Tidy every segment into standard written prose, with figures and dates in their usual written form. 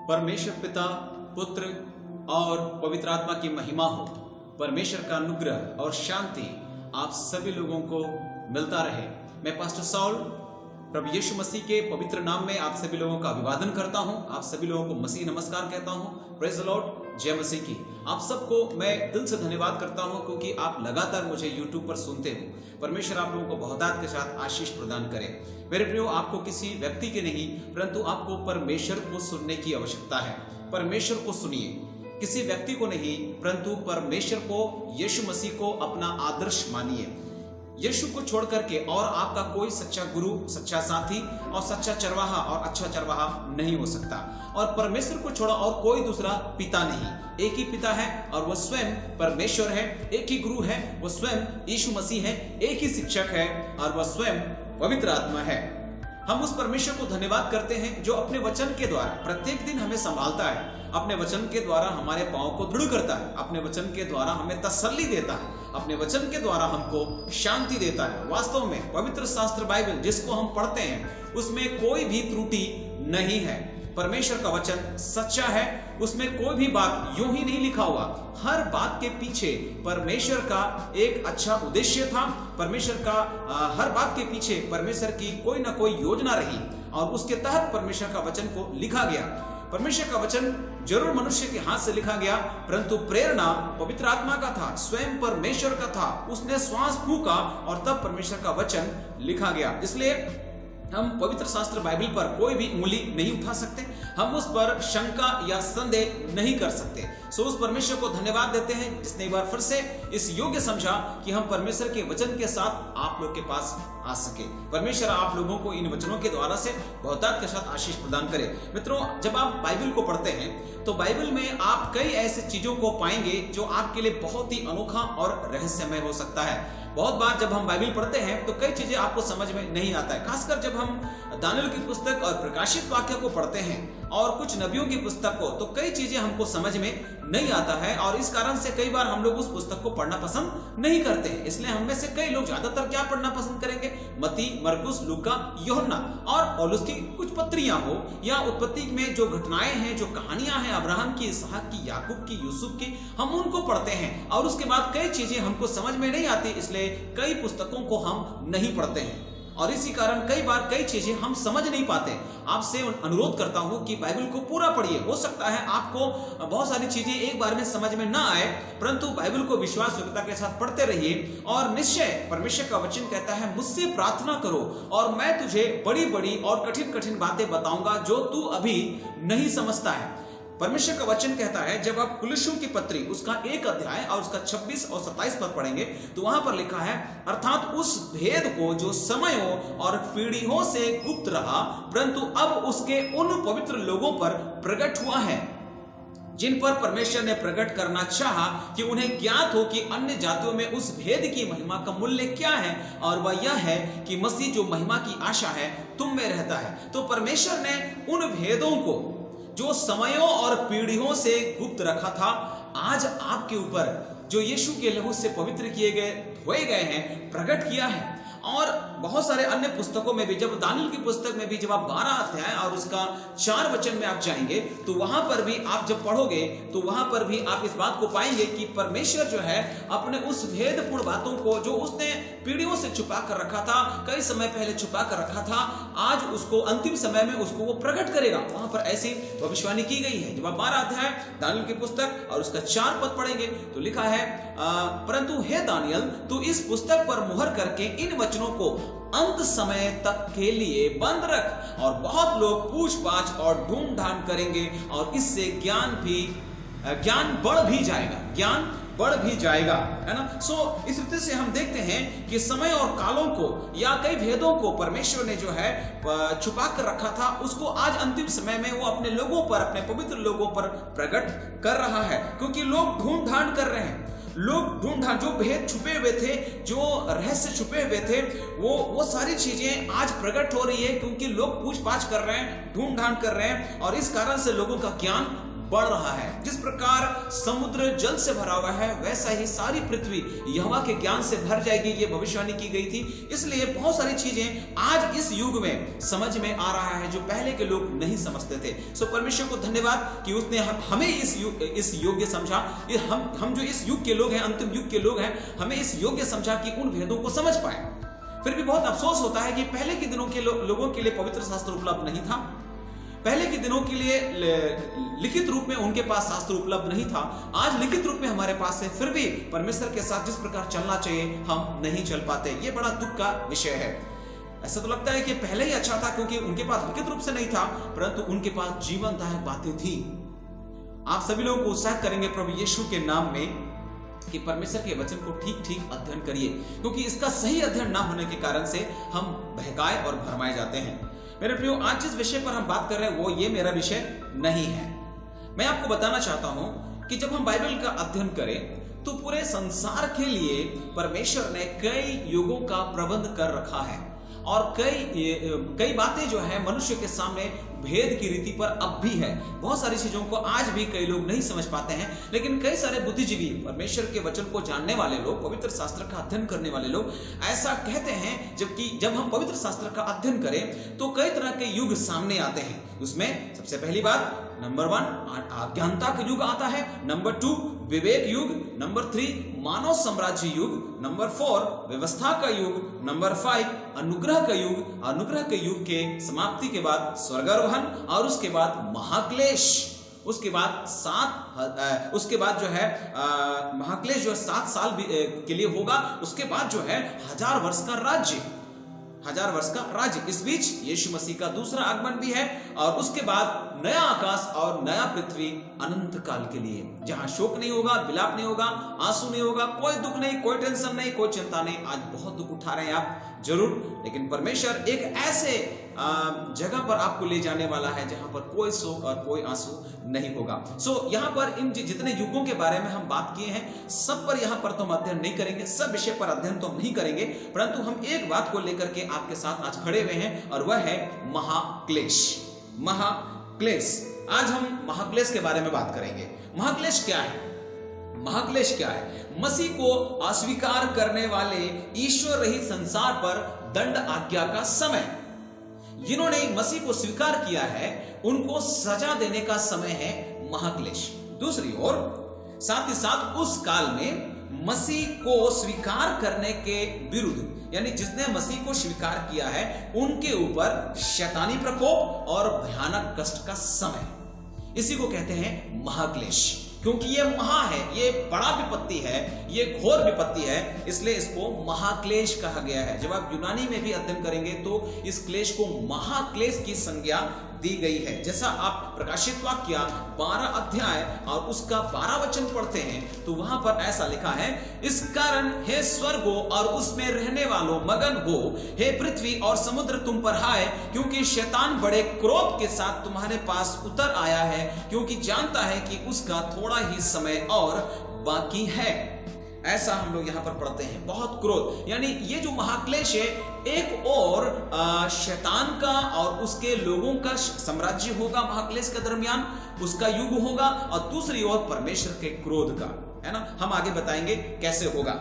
परमेश्वर पिता, पुत्र और पवित्र आत्मा की महिमा हो। परमेश्वर का अनुग्रह और शांति आप सभी लोगों को मिलता रहे। मैं पास्टर साउल प्रभु यीशु मसीह के पवित्र नाम में आप सभी लोगों का अभिवादन करता हूं। आप सभी लोगों को मसीह नमस्कार कहता हूं। प्रेज द लॉर्ड, जय मसीह की। आप सबको मैं दिल से धन्यवाद करता हूं क्योंकि आप लगातार मुझे YouTube पर सुनते हो। परमेश्वर आप लोगों को बहुतायत के साथ आशीष प्रदान करे। मेरे प्रियो, आपको किसी व्यक्ति के नहीं परंतु आपको परमेश्वर को सुनने की आवश्यकता है। परमेश्वर को सुनिए, किसी व्यक्ति को नहीं परंतु परमेश्वर को, यीशु मसीह को अपना आदर्श मानिए। यीशु को छोड़ करके और आपका कोई सच्चा गुरु, सच्चा साथी और सच्चा चरवाहा और अच्छा चरवाहा नहीं हो सकता। और परमेश्वर को छोड़ा और कोई दूसरा पिता नहीं। एक ही पिता है और वह स्वयं परमेश्वर है। एक ही गुरु है, वह स्वयं यीशु मसीह है। एक ही शिक्षक है और वह स्वयं पवित्र आत्मा है। हम उस परमेश्वर को धन्यवाद करते हैं जो अपने वचन के द्वारा प्रत्येक दिन हमें संभालता है, अपने वचन के द्वारा हमारे पांव को दृढ़ करता है, अपने वचन के द्वारा हमें तसल्ली देता है, अपने वचन के द्वारा हमको शांति देता है। वास्तव में पवित्र शास्त्र बाइबल जिसको हम पढ़ते हैं उसमें कोई भी त्रुटि नहीं है। परमेश्वर का वचन सच्चा है, उसमें कोई भी बात यूं ही नहीं लिखा हुआ। हर बात के पीछे परमेश्वर का एक अच्छा उद्देश्य था। परमेश्वर का हर बात के पीछे परमेश्वर की कोई ना कोई योजना रही और उसके तहत परमेश्वर का वचन को लिखा गया। परमेश्वर का वचन जरूर मनुष्य के हाथ से लिखा गया परंतु प्रेरणा पवित्र आत्मा का था, स्वयं परमेश्वर का था। उसने श्वास फूंका और तब परमेश्वर का वचन लिखा गया। इसलिए हम पवित्र शास्त्र बाइबल पर कोई भी उंगली नहीं उठा सकते, हम उस पर शंका या संदेह नहीं कर सकते। सो उस परमेश्वर को धन्यवाद देते हैं जिसने एक बार फिर से इस योग्य समझा कि हम परमेश्वर के वचन के साथ आप लोग के पास आ सके। परमेश्वर आप लोगों को इन वचनों के द्वारा से बहुतायत के साथ आशीष प्रदान करे। मित्रों, जब आप बाइबल को पढ़ते हैं तो बाइबल में आप कई ऐसी चीजों को पाएंगे जो आपके लिए बहुत ही अनोखा और रहस्यमय हो सकता है। बहुत बार जब हम बाइबल पढ़ते हैं तो कई चीजें आपको समझ में नहीं आता है। खासकर जब हम दानिएल की पुस्तक और प्रकाशित वाक्य को पढ़ते हैं और कुछ नबियों की पुस्तक को, तो कई चीजें हमको समझ में नहीं आता है और इस कारण से कई बार हम लोग उस पुस्तक को पढ़ना पसंद नहीं करते हैं। इसलिए हम में से कई लोग ज्यादातर क्या पढ़ना पसंद करेंगे? मत्ती, मरकुस, लूका, यूहन्ना और पौलुस की कुछ पत्रियां हो या उत्पत्ति में जो घटनाएं हैं, जो कहानियां हैं अब्राहम की, इसहाक की, याकूब की, यूसुफ की, हम उनको पढ़ते हैं और उसके बाद कई चीजें हमको समझ में नहीं आती, इसलिए कई पुस्तकों को हम नहीं पढ़ते हैं और इसी कारण कई बार कई चीजें हम समझ नहीं पाते। आपसे अनुरोध करता हूं कि बाइबल को पूरा पढ़िए। हो सकता है आपको बहुत सारी चीजें एक बार में समझ में ना आए परंतु बाइबल को विश्वास योग्यता के साथ पढ़ते रहिए और निश्चय परमेश्वर का वचन कहता है, मुझसे प्रार्थना करो और मैं तुझे बड़ी बड़ी और कठिन कठिन बातें बताऊंगा जो तू अभी नहीं समझता है। परमेश्वर का वचन कहता है, जब आप कुलुस्सियों की पत्री उसका 1 अध्याय और उसका 26 और 27 पद पढ़ेंगे तो वहां पर लिखा है, अर्थात उस भेद को जो समयों और पीढ़ियों से गुप्त रहा परंतु अब उसके उन पवित्र लोगों पर प्रकट हुआ है जिन पर परमेश्वर ने प्रकट करना चाहा कि उन्हें ज्ञात हो कि अन्य जातियों में उस भेद की महिमा का मूल्य क्या है और वह यह है कि मसीह जो महिमा की आशा है तुम में रहता है। तो परमेश्वर ने उन भेदों को जो समयों और पीढ़ियों से गुप्त रखा था, आज आपके ऊपर जो यीशु के लहू से पवित्र किए गए, धोए गए हैं, प्रकट किया है। और बहुत सारे अन्य पुस्तकों में भी, जब दानिएल की पुस्तक में भी जब आप 12 अध्याय और उसका 4 वचन में आप जाएंगे तो वहां पर भी आप जब पढ़ोगे तो वहां पर भी आप इस बात को पाएंगे कि परमेश्वर जो है अपने उस भेदपूर्ण बातों को जो उसने पीढ़ियों से छुपा कर रखा था, कई समय पहले छुपा कर रखा था, आज उसको अंतिम समय में उसको वो प्रकट करेगा। वहां पर ऐसी भविष्यवाणी की गई है। जब आप 12 अध्याय दानिएल की पुस्तक और उसका 4 पद पढ़ेंगे तो लिखा है, परंतु हे दानिएल, तू इस पुस्तक पर मुहर करके इन वचनों को अंत समय तक के लिए बंद रख और बहुत लोग पूछ पाछ और ढूंढ ढांड करेंगे और इससे ज्ञान बढ़ भी जाएगा, ज्ञान बढ़ भी जाएगा, है ना। सो इस रीति से हम देखते हैं कि समय और कालों को या कई भेदों को परमेश्वर ने जो है छुपा कर रखा था, उसको आज अंतिम समय में वो अपने लोगों पर, अपने पवित्र लोगों पर प्रकट कर रहा है क्योंकि लोग ढूंढ ढांड कर रहे हैं। लोग ढूंढ जो भेद छुपे हुए थे, जो रहस्य छुपे हुए थे, वो सारी चीजें आज प्रकट हो रही है क्योंकि लोग पूछपाछ कर रहे हैं, ढूंढ ढांड कर रहे हैं और इस कारण से लोगों का ज्ञान बढ़ रहा है। जिस प्रकार समुद्र जल से भरा हुआ है, वैसा ही सारी पृथ्वी यहोवा के ज्ञान से भर जाएगी, ये भविष्यवाणी की गई थी। इसलिए बहुत सारी चीजें आज इस युग में समझ में आ रहा है जो पहले के लोग नहीं समझते थे। सो परमेश्वर को धन्यवाद कि उसने हमें इस योग्य समझा। हम जो इस युग के लोग हैं, अंतिम युग के लोग हैं, हमें इस योग्य समझा कि उन भेदों को समझ पाए। फिर भी बहुत अफसोस होता है कि पहले के दिनों के लोगों के लिए पवित्र शास्त्र उपलब्ध नहीं था। पहले के दिनों के लिए लिखित रूप में उनके पास शास्त्र उपलब्ध नहीं था। आज लिखित रूप में हमारे पास है, फिर भी परमेश्वर के साथ जिस प्रकार चलना चाहिए हम नहीं चल पाते। ये बड़ा दुख का विषय है। ऐसा तो लगता है कि पहले ही अच्छा था, क्योंकि उनके पास लिखित रूप से नहीं था, परंतु उनके पास जीवनदायक बातें थी। आप सभी लोगों को उत्साहित करेंगे प्रभु यीशु के नाम में कि परमेश्वर के वचन को ठीक ठीक अध्ययन करिए, क्योंकि इसका सही अध्ययन ना होने के कारण से हम बहकाए और भरमाए जाते हैं। मेरे प्रियो, आज जिस विषय पर हम बात कर रहे हैं वो ये मेरा विषय नहीं है। मैं आपको बताना चाहता हूं कि जब हम बाइबल का अध्ययन करें तो पूरे संसार के लिए परमेश्वर ने कई युगों का प्रबंध कर रखा है, और कई बातें जो है मनुष्य के सामने भेद की रीति पर अब भी है। बहुत सारी चीजों को आज भी कई लोग नहीं समझ पाते हैं, लेकिन कई सारे बुद्धिजीवी, परमेश्वर के वचन को जानने वाले लोग, पवित्र शास्त्र का अध्ययन करने वाले लोग ऐसा कहते हैं। जबकि जब हम पवित्र शास्त्र का अध्ययन करें तो कई तरह के युग सामने आते हैं। उसमें सबसे पहली बात, नंबर 1 अज्ञानता का युग आता है, नंबर 2 विवेक युग, नंबर 3 मानव साम्राज्य युग, नंबर 4 व्यवस्था का युग, नंबर 5 अनुग्रह का युग। अनुग्रह के युग के समाप्ति के बाद स्वर्गारोहण, और उसके बाद महाक्लेश। उसके बाद जो है महाक्लेश जो 7 साल के लिए होगा। उसके बाद जो है 1000 वर्ष का राज्य, 1000 वर्ष का राज्य। इस बीच यीशु मसीह का दूसरा आगमन भी है, और उसके बाद नया आकाश और नया पृथ्वी अनंत काल के लिए, जहां शोक नहीं होगा, विलाप नहीं होगा, आंसू नहीं होगा, कोई दुख नहीं, कोई टेंशन नहीं, कोई चिंता नहीं। आज बहुत दुख उठा रहे हैं आप जरूर, लेकिन परमेश्वर एक ऐसे जगह पर आपको ले जाने वाला है जहां पर कोई शोक और कोई आंसू नहीं होगा। सो यहाँ पर इन जितने युगों के बारे में हम बात किए हैं, सब पर यहाँ पर तो हम अध्ययन नहीं करेंगे, सब विषय पर अध्ययन तो हम नहीं करेंगे, परंतु हम एक बात को लेकर के आपके साथ आज खड़े हुए हैं, और वह है महाक्लेश। महाक्लेश। आज हम महाक्लेश के बारे में बात करेंगे। महाक्लेश क्या है? महाक्लेश क्या है? मसीह को अस्वीकार करने वाले ईश्वर रहित संसार पर दंड आज्ञा का समय। जिन्होंने मसीह को स्वीकार किया है उनको सजा देने का समय है महाक्लेश। दूसरी ओर साथ ही साथ उस काल में मसीह को स्वीकार करने के विरुद्ध, यानी जिसने मसीह को स्वीकार किया है उनके ऊपर शैतानी प्रकोप और भयानक कष्ट का समय, इसी को कहते हैं महाक्लेश। क्योंकि ये महा है, ये बड़ा विपत्ति है, ये घोर विपत्ति है, इसलिए इसको महाक्लेश कहा गया है। जब आप यूनानी में भी अध्ययन करेंगे तो इस क्लेश को महाक्लेश की संज्ञा दी गई है। जैसा आप प्रकाशित वाक्य 12 अध्याय और उसका 12 वचन पढ़ते हैं तो वहां पर ऐसा लिखा है, इस कारण हे स्वर्गो और उसमें रहने वालों मगन हो, हे पृथ्वी और समुद्र तुम पर हाय, क्योंकि शैतान बड़े क्रोध के साथ तुम्हारे पास उतर आया है, क्योंकि जानता है कि उसका थोड़ा ही समय और बाकी है। ऐसा हम लोग यहां पर पढ़ते हैं, बहुत क्रोध। यानी ये जो महाक्लेश है, एक और शैतान का और उसके लोगों का साम्राज्य होगा महाक्लेश के दरमियान, उसका युग होगा, और दूसरी ओर परमेश्वर के क्रोध का, है ना। हम आगे बताएंगे कैसे होगा।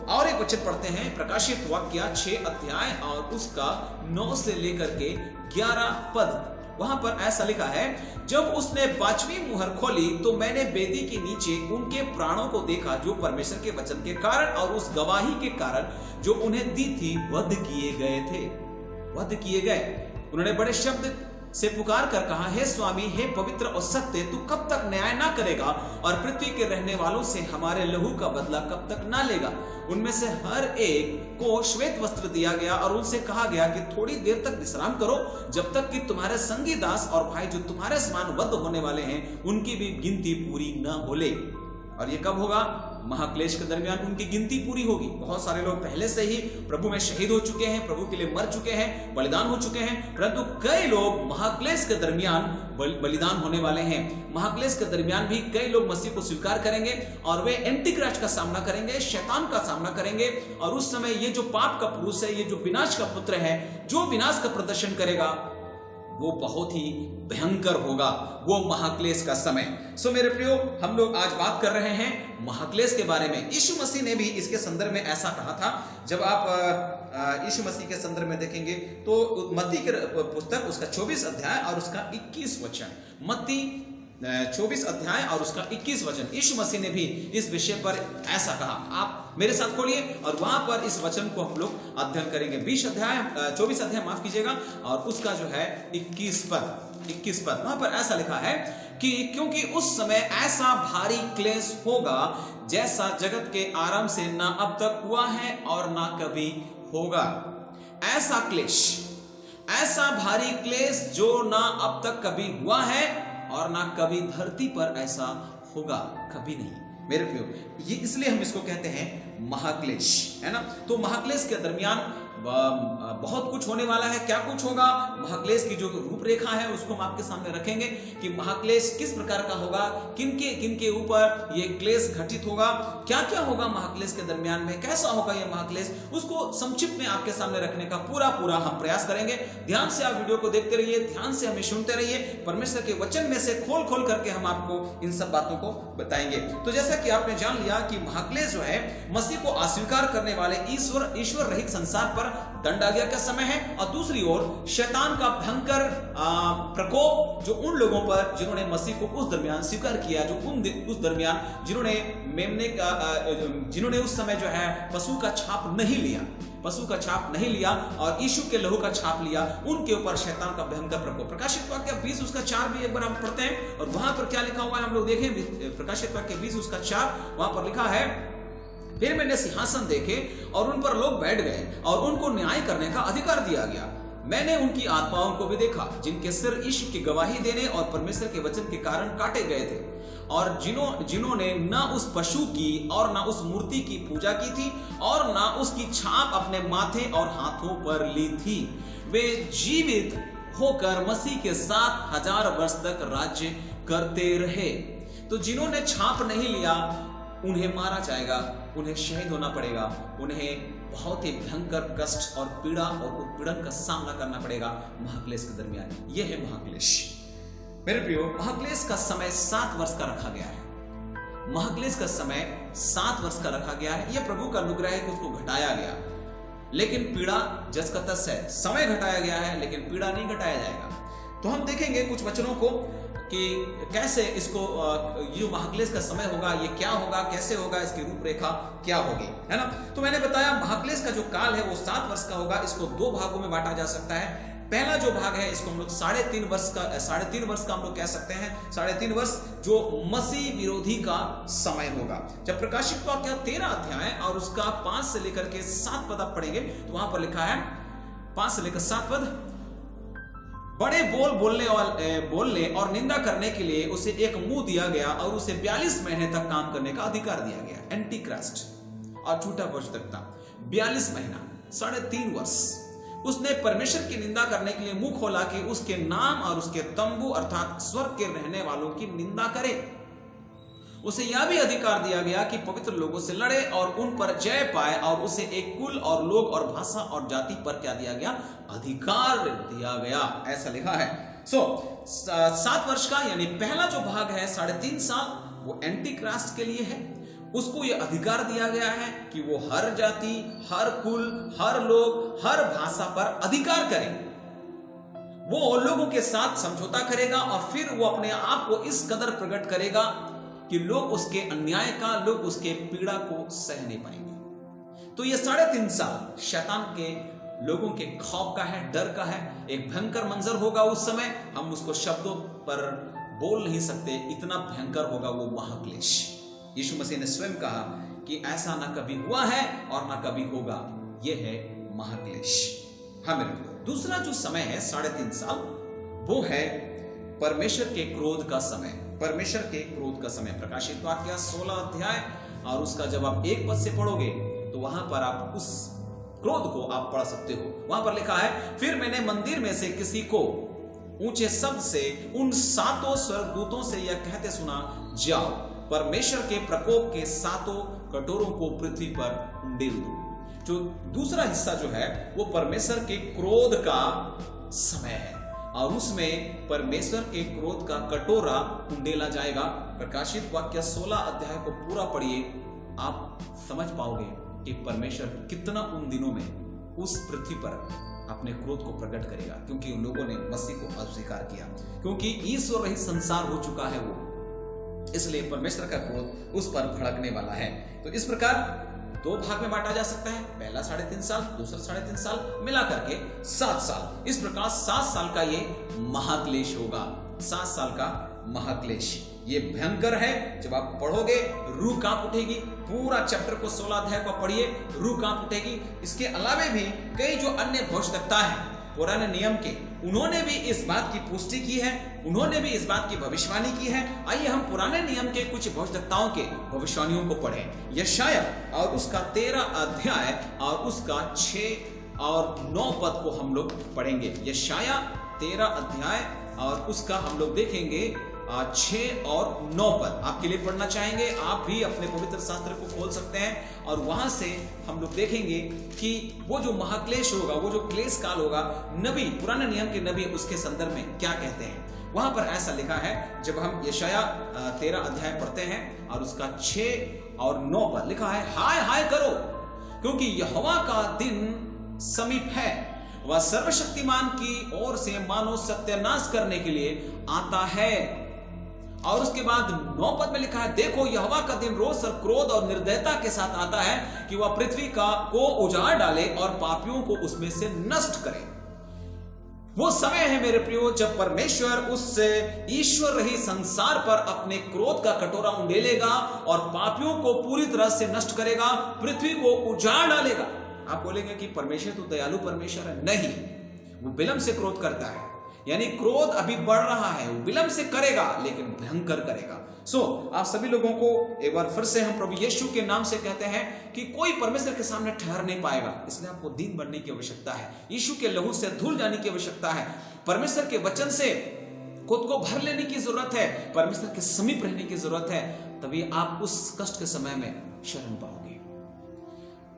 और एक वचन पढ़ते हैं, प्रकाशित वाक्य 6 अध्याय और उसका 9 से लेकर के 11 पद। वहां पर ऐसा लिखा है, जब उसने 5वीं मुहर खोली तो मैंने वेदी के नीचे उनके प्राणों को देखा जो परमेश्वर के वचन के कारण और उस गवाही के कारण जो उन्हें दी थी वध किए गए थे। वध किए गए। उन्होंने बड़े शब्द से पुकार कर कहा, हे स्वामी, हे पवित्र और सत्य, तू कब तक न्याय ना करेगा और पृथ्वी के रहने वालों से हमारे लहू का बदला कब तक ना लेगा। उनमें से हर एक को श्वेत वस्त्र दिया गया और उनसे कहा गया कि थोड़ी देर तक विश्राम करो, जब तक कि तुम्हारे संगी दास और भाई जो तुम्हारे समान वध होने वाले हैं उनकी भी गिनती पूरी न हो ले। और ये कब होगा? महाक्लेश के दरमियान उनकी गिनती पूरी होगी। बहुत सारे लोग पहले से ही प्रभु में शहीद हो चुके हैं, प्रभु के लिए मर चुके हैं, बलिदान हो चुके हैं, परंतु कई लोग महाक्लेश के दरमियान बलिदान होने वाले हैं। महाक्लेश के दरमियान भी कई लोग मसीह को स्वीकार करेंगे और वे एंटीक्राइस्ट का सामना करेंगे, शैतान का सामना करेंगे, और उस समय ये जो पाप का पुरुष है, ये जो विनाश का पुत्र है, जो विनाश का प्रदर्शन करेगा, वो बहुत ही भयंकर होगा, वो महाक्लेश का समय। सो मेरे प्रियो, हम लोग आज बात कर रहे हैं महाक्लेश के बारे में। यीशु मसीह ने भी इसके संदर्भ में ऐसा कहा था। जब आप यीशु मसीह के संदर्भ में देखेंगे तो मत्ती की पुस्तक उसका 24 अध्याय और उसका 21 वचन, मत्ती 24 अध्याय और उसका 21 वचन, यीशु मसीह ने भी इस विषय पर ऐसा कहा। आप मेरे साथ खोलिए और वहां पर इस वचन को हम लोग अध्ययन करेंगे। 24 अध्याय माफ कीजिएगा, और उसका जो है 21 पद, वहां पर ऐसा लिखा है कि क्योंकि उस समय ऐसा भारी क्लेश होगा जैसा जगत के आरंभ से ना अब तक हुआ है और ना कभी होगा। ऐसा क्लेश, ऐसा भारी क्लेश जो ना अब तक कभी हुआ है और ना कभी धरती पर ऐसा होगा, कभी नहीं। मेरे प्रियो, ये इसलिए हम इसको कहते हैं महाक्लेश, है ना। तो महाक्लेश के दरमियान बहुत कुछ होने वाला है। क्या कुछ होगा? महाक्लेश की जो रूपरेखा है उसको हम आपके सामने रखेंगे कि महाक्लेश किस प्रकार का होगा, किनके ऊपर ये क्लेश घटित होगा, क्या क्या होगा महाक्लेश के दरमियान में, कैसा होगा ये महाक्लेश, उसको संक्षिप्त में आपके सामने रखने का पूरा हम प्रयास करेंगे। ध्यान से आप वीडियो को देखते रहिए, ध्यान से हमें सुनते रहिए। परमेश्वर के वचन में से खोल करके हम आपको इन सब बातों को बताएंगे। तो जैसा कि आपने जान लिया कि महाक्लेश जो है मसीह को अस्वीकार करने वाले ईश्वर रहित संसार पर दंड आज्ञा का समय है, और दूसरी ओर शैतान का भयंकर प्रकोप जो उन लोगों पर जिन्होंने मसीह को उस दरमियान स्वीकार किया, जो उस दरमियान जिन्होंने उस समय जो है पशु का छाप नहीं लिया और यीशु के लहू का छाप लिया, उनके ऊपर शैतान का भयंकर प्रकोप। प्रकाशित वाक्य 20 उसका 4 भी एक बार हम पढ़ते हैं, और वहां पर क्या लिखा हुआ है हम लोग देखें। प्रकाशित वाक्य 20 उसका 4, वहां पर लिखा है, फिर मैंने सिंहासन देखे और उन पर लोग बैठ गए और उनको न्याय करने का अधिकार दिया गया। मैंने उनकी आत्माओं को भी देखा जिनके सिर यीशु की गवाही देने और परमेश्वर के वचन के कारण काटे गए थे, और जिन्होंने न उस पशु की और न उस मूर्ति की पूजा की थी और न उसकी छाप अपने माथे और हाथों पर ली थी। वे जीवित होकर मसीह के साथ 1000 वर्ष तक राज्य करते रहे। तो जिन्होंने छाप नहीं लिया उन्हें मारा जाएगा, उन्हें शहीद होना पड़ेगा, उन्हें बहुत ही भयंकर कष्ट और पीड़ा और उत्पीड़न का सामना करना पड़ेगा महाक्लेश के दरमियान। यह है महाक्लेश। मेरे प्रियो, महाक्लेश का समय 7 वर्ष का रखा गया है। महाक्लेश का समय 7 वर्ष का रखा गया है। यह प्रभु का अनुग्रह है कि उसको घटाया गया, लेकिन पीड़ा जस का तस है। समय घटाया गया है लेकिन पीड़ा नहीं घटाया जाएगा। तो हम देखेंगे कुछ वचनों को कि कैसे इसको ये महाक्लेश का समय होगा, ये क्या होगा, कैसे होगा, इसकी रूपरेखा क्या होगी, है ना। तो मैंने बताया महाक्लेश का जो काल है वो 7 वर्ष का होगा। इसको 2 भागों में बांटा जा सकता है। पहला जो भाग है इसको हम लोग 3.5 वर्ष का हम लोग कह सकते हैं। 3.5 वर्ष जो मसीह विरोधी का समय होगा। जब प्रकाशित वाक्य 13 अध्याय और उसका 5 से लेकर के 7 पद आप पढ़ेंगे तो वहां पर लिखा है, 5 से लेकर 7 पद, बड़े बोलने और निंदा करने के लिए उसे एक मुंह दिया गया और उसे 42 महीने तक काम करने का अधिकार दिया गया। एंटी क्राइस्ट और झूठा भविष्यवक्ता 42 महीना, 3.5 वर्ष उसने परमेश्वर की निंदा करने के लिए मुंह खोला कि उसके नाम और उसके तंबू अर्थात स्वर्ग के रहने वालों की निंदा करे। उसे यह भी अधिकार दिया गया कि पवित्र लोगों से लड़े और उन पर जय पाए, और उसे एक कुल और लोग और भाषा और जाति पर क्या दिया गया? अधिकार दिया गया। ऐसा लिखा है। 7 वर्ष का यानी पहला जो भाग है 3.5 साल वो एंटी क्राइस्ट के लिए है। उसको ये अधिकार दिया गया है कि वो हर जाति, हर कुल, हर लोग, हर भाषा पर अधिकार करे। वो लोगों के साथ समझौता करेगा और फिर वो अपने आप को इस कदर प्रकट करेगा कि लोग उसके अन्याय का, लोग उसके पीड़ा को सह नहीं पाएंगे। तो ये 3.5 साल शैतान के लोगों के खौफ का है, डर का है। एक भयंकर मंजर होगा उस समय, हम उसको शब्दों पर बोल नहीं सकते, इतना भयंकर होगा वो महाक्लेश। यीशु मसीह ने स्वयं कहा कि ऐसा ना कभी हुआ है और ना कभी होगा। यह है महाक्लेश। हाँ मेरे को दूसरा जो समय है 3.5 साल, वो है परमेश्वर के क्रोध का समय। परमेश्वर के क्रोध का समय प्रकाशित वाक्य 16 अध्याय और उसका जब आप 1 पद से पढ़ोगे तो वहां पर आप उस क्रोध को आप पढ़ सकते हो। वहां पर लिखा है, फिर मैंने मंदिर में से किसी को ऊंचे शब्द से उन 7 स्वर्गदूतों से यह कहते सुना, जाओ परमेश्वर के प्रकोप के 7 कटोरों को पृथ्वी पर उंडेल दो। जो दूसरा हिस्सा जो है वो परमेश्वर के क्रोध का समय है। और उसमें परमेश्वर के क्रोध का कटोरा उंडेला जाएगा। प्रकाशित वाक्य 16 अध्याय को पूरा पढ़िए, आप समझ पाओगे कि परमेश्वर कितना उन दिनों में उस पृथ्वी पर अपने क्रोध को प्रकट करेगा, क्योंकि उन लोगों ने मसीह को अस्वीकार किया, क्योंकि ईश्वर रहित संसार हो चुका है वो, इसलिए परमेश्वर का क्रोध उस पर भड़कने वाला है। तो इस प्रकार 2 भाग में बांटा जा सकता है, पहला 3.5 साल, दूसरा 3.5 साल, मिला करके 7 साल। इस प्रकार 7 साल का ये महाक्लेश होगा, 7 साल का महाक्लेश। ये भयंकर है, जब आप पढ़ोगे रूह कांप उठेगी। पूरा चैप्टर को 16 अध्याय को पढ़िए, रूह कांप उठेगी। इसके अलावे भी कई जो अन्य भविष्यवक्ता हैं पुराने नियम के, उन्होंने भी इस बात की पुष्टि की है, उन्होंने भी इस बात की भविष्यवाणी की है। आइए हम पुराने नियम के कुछ भविष्यवक्ताओं के भविष्यवाणियों को पढ़ें। यशाया और उसका 13 अध्याय और उसका 6 और 9 पद को हम लोग पढ़ेंगे। यशाया 13 अध्याय और उसका हम लोग देखेंगे 6 और 9 पद आपके लिए पढ़ना चाहेंगे। आप भी अपने पवित्र शास्त्र को खोल सकते हैं और वहां से हम लोग देखेंगे कि वो जो महाक्लेश होगा, वो जो क्लेश काल होगा, नबी, पुराने नियम के नबी उसके संदर्भ में क्या कहते हैं। वहां पर ऐसा लिखा है, जब हम यशाया 13 अध्याय पढ़ते हैं और उसका 6 और 9 पद लिखा है, हाय हाय करो, क्योंकि यहोवा का दिन समीप है, वह सर्वशक्तिमान की ओर से मानो सत्यानाश करने के लिए आता है। और उसके बाद 9 पद में लिखा है, देखो यहोवा का दिन रोष और क्रोध और निर्दयता के साथ आता है कि वह पृथ्वी को उजाड़ डाले और पापियों को उसमें से नष्ट करे। वो समय है मेरे प्रियो, जब परमेश्वर उस ईश्वर रहित संसार पर अपने क्रोध का कटोरा उंडेलेगा और पापियों को पूरी तरह से नष्ट करेगा, पृथ्वी को उजाड़ डालेगा। आप बोलेंगे कि परमेश्वर तो दयालु परमेश्वर है। नहीं, वो विलंब से क्रोध करता है, यानी क्रोध अभी बढ़ रहा है, वो विलंब से करेगा लेकिन भयंकर करेगा। आप सभी लोगों को एक बार फिर से हम प्रभु यीशु के नाम से कहते हैं कि कोई परमेश्वर के सामने ठहर नहीं पाएगा, इसलिए आपको दीन बनने की आवश्यकता है, यीशु के लहू से धुल जाने की आवश्यकता है, परमेश्वर के वचन से खुद को भर लेने की जरूरत है, परमेश्वर के समीप रहने की जरूरत है, तभी आप उस कष्ट के समय में शरण पाओगे।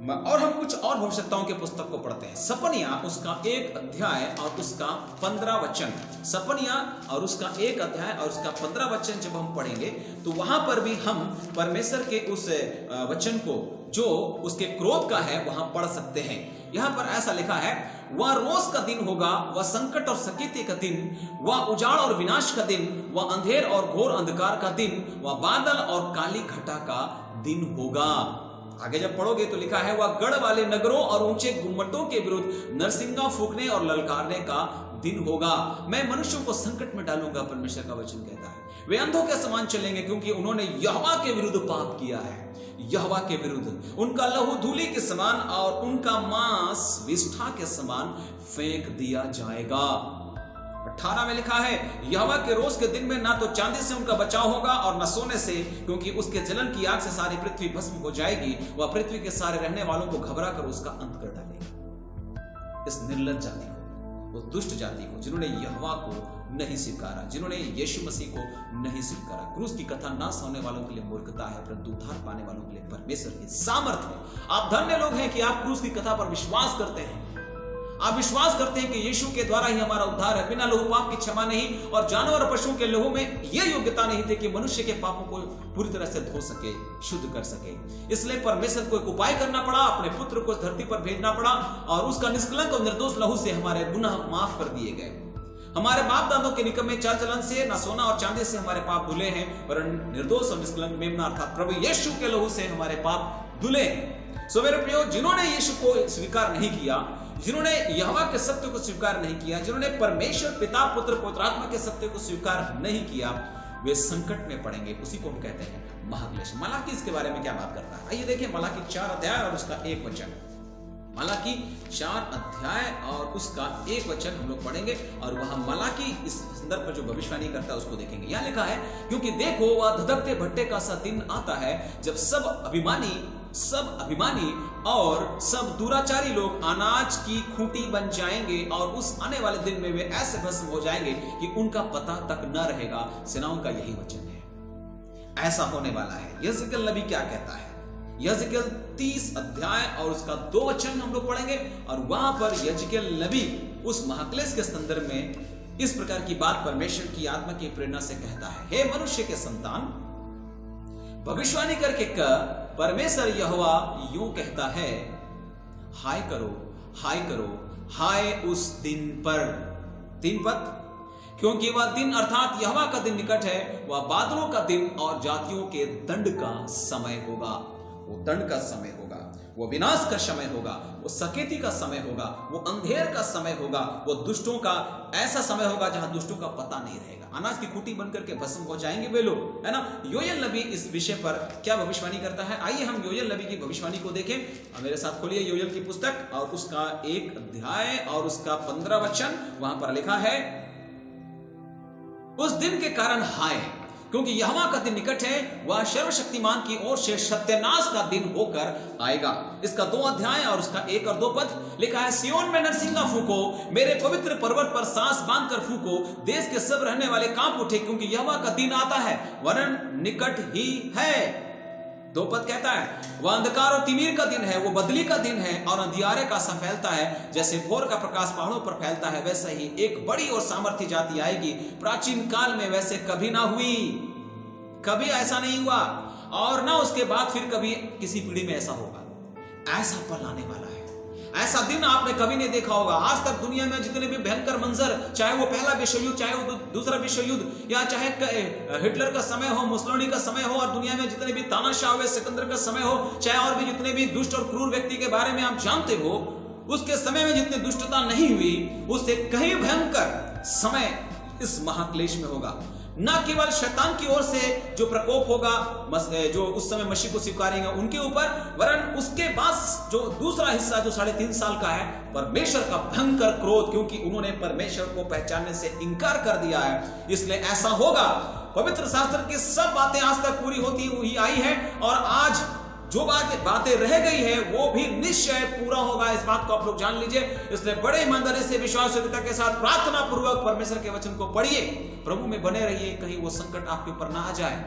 और हम कुछ और भविष्यवक्ताओं के पुस्तक को पढ़ते हैं। सपनिया उसका 1 अध्याय और उसका 15 वचन, सपनिया और उसका 1 अध्याय और उसका 15 वचन जब हम पढ़ेंगे तो वहां पर भी हम परमेश्वर के उस वचन को जो उसके क्रोध का है वहां पढ़ सकते हैं। यहां पर ऐसा लिखा है, वह रोष का दिन होगा, वह संकट और सकीते का दिन, वह उजाड़ और विनाश का दिन, वह अंधेर और घोर अंधकार का दिन, वह बादल और काली घटा का दिन होगा। आगे जब पढ़ोगे तो लिखा है, वह गढ़ वाले नगरों और ऊंचे गुम्मटों के विरुद्ध नरसिंगा फूंकने और ललकारने का दिन होगा। मैं मनुष्यों को संकट में डालूंगा, परमेश्वर का वचन कहता है। वे अंधों के समान चलेंगे, क्योंकि उन्होंने यहोवा के विरुद्ध पाप किया है। यहोवा के विरुद्ध उनका लहू धूलि के समान और उनका मांस विष्ठा के समान फेंक दिया जाएगा। 18 में लिखा है, यहोवा के रोष के दिन में ना तो चांदी से उनका बचाव होगा और न सोने से, क्योंकि उसके जलन की आग से सारी पृथ्वी भस्म हो जाएगी। वह पृथ्वी के सारे रहने वालों को घबरा कर उसका अंत कर डालेगा। इस निर्लज्ज जाति को, उस दुष्ट जाति को, जिन्होंने यहोवा को नहीं स्वीकारा, जिन्होंने यीशु मसीह को नहीं स्वीकारा। क्रूस की कथा नाश होने वालों के लिए मूर्खता है, परंतु उद्धार पाने वालों के लिए परमेश्वर की सामर्थ है। आप धन्य लोग हैं कि आप क्रूस की कथा पर विश्वास करते हैं। आप विश्वास करते हैं कि यीशु के द्वारा ही हमारा उद्धार है। बिना लहू पाप की क्षमा नहीं, और जानवर और पशुओं के लहू में यह योग्यता नहीं थी कि मनुष्य के पापों को पूरी तरह से धो सके, शुद्ध कर सके। इसलिए परमेश्वर को एक उपाय करना पड़ा, अपने पुत्र को धरती पर भेजना पड़ा, और उसका निष्कलंक और निर्दोष लहू से हमारे गुनाह माफ कर दिए गए। हमारे बाप दादों के निकम्मे चाल चलन से, न सोना और चांदी से हमारे पाप धुले हैं, पर निर्दोष और निष्कलंक मेमना अर्थात प्रभु यीशु के लहू से हमारे पाप धुले हैं। सो मेरे प्रियो, जिन्होंने यीशु को स्वीकार नहीं किया, जिन्होंने यहोवा के सत्य को स्वीकार नहीं किया, जिन्होंने परमेश्वर पिता पुत्र पवित्र आत्मा के सत्य को स्वीकार नहीं किया, वे संकट में पड़ेंगे। उसी को हम कहते हैं महाक्लेश। मलाकी इसके बारे में क्या बात करता है, आइए देखें। मलाकी 4 अध्याय और उसका 1 वचन। मलाकी 4 अध्याय और उसका 1 वचन हम लोग पढ़ेंगे, और वह मलाकी इस संदर्भ में जो भविष्यवाणी करता है उसको देखेंगे। यहां लिखा है, क्योंकि देखो वह धधकते भट्टे का सा दिन आता है, जब सब अभिमानी और सब दुराचारी लोग अनाज की खूंटी बन जाएंगे, और उस आने वाले दिन में वे ऐसे भस्म हो जाएंगे कि उनका पता तक न रहेगा। सेनाओं का यही वचन है, ऐसा होने वाला है। यहेजकेल नबी क्या कहता है? यहेजकेल 30 अध्याय और उसका 2 वचन हम लोग पढ़ेंगे, और वहां पर यहेजकेल नबी उस महाक्लेश के संदर्भ में इस प्रकार की बात परमेश्वर की आत्मा की प्रेरणा से कहता है, हे मनुष्य के संतान, भविष्यवाणी करके कह, परमेश्वर यहोवा यूं कहता है, हाय करो, हाय करो, हाय उस दिन पर। 3 पद, क्योंकि वह दिन अर्थात यहोवा का दिन निकट है, वह बादलों का दिन और जातियों के दंड का समय होगा। वो दंड का समय होगा, वो विनाश का समय होगा, वो सकेती का समय होगा, वो अंधेर का समय होगा, वो दुष्टों का ऐसा समय होगा जहां दुष्टों का पता नहीं रहेगा। अनाज की खूंटी बनकर के भस्म हो जाएंगे वे लोग, है ना। योएल नबी इस विषय पर क्या भविष्यवाणी करता है, आइए हम योएल नबी की भविष्यवाणी को देखें। मेरे साथ खोलिए योएल की पुस्तक और उसका 1 अध्याय और उसका 15 वचन। वहां पर लिखा है, उस दिन के कारण हाय, क्योंकि यहोवा का दिन निकट है, वह सर्वशक्तिमान की ओर से सत्यानाश का दिन होकर आएगा। इसका 2 अध्याय और उसका 1 और 2 पद लिखा है, सियोन में नरसिंगा फूको, मेरे पवित्र पर्वत पर सांस बांधकर फूको, देश के सब रहने वाले कांप उठे, क्योंकि यहोवा का दिन आता है, वरन निकट ही है। 2 पद कहता है, वह अंधकार और तिमीर का दिन है, वो बदली का दिन है और अंधियारे का सा फैलता है। जैसे भोर का प्रकाश पहाड़ों पर फैलता है, वैसे ही एक बड़ी और सामर्थी जाति आएगी, प्राचीन काल में वैसे कभी ना हुई, कभी ऐसा नहीं हुआ, और ना उसके बाद फिर कभी किसी पीढ़ी में ऐसा होगा। ऐसा पल आने वाला है, ऐसा दिन आपने कभी नहीं देखा होगा। आज तक दुनिया में जितने भी भयंकर मंजर, चाहे वो पहला विश्व युद्ध, चाहे वो दूसरा विश्व युद्ध, या चाहे हिटलर का समय हो, मुसोलिनी का समय हो, और दुनिया में जितने भी तानाशाह हुए, सिकंदर का समय हो, चाहे और भी जितने भी दुष्ट और क्रूर व्यक्ति के बारे में आप जानते हो, उसके समय में जितनी दुष्टता नहीं हुई, उससे कहीं भयंकर समय इस महाक्लेश में होगा। न केवल शैतान की ओर से जो प्रकोप होगा, जो उस समय मसीह को स्वीकारेंगे उनके ऊपर, वरन उसके बाद जो दूसरा हिस्सा जो 3.5 साल का है, परमेश्वर का भयंकर क्रोध, क्योंकि उन्होंने परमेश्वर को पहचानने से इनकार कर दिया है, इसलिए ऐसा होगा। पवित्र शास्त्र की सब बातें आज तक पूरी होती हुई आई है, और आज जो बातें रह गई है वो भी निश्चय पूरा होगा। इस बात को आप लोग जान लीजिए। इसलिए बड़े ईमानदारी से, विश्वासयोग्यता के साथ, प्रार्थना पूर्वक परमेश्वर के वचन को पढ़िए, प्रभु में बने रहिए, कहीं वो संकट आपके ऊपर ना आ जाए।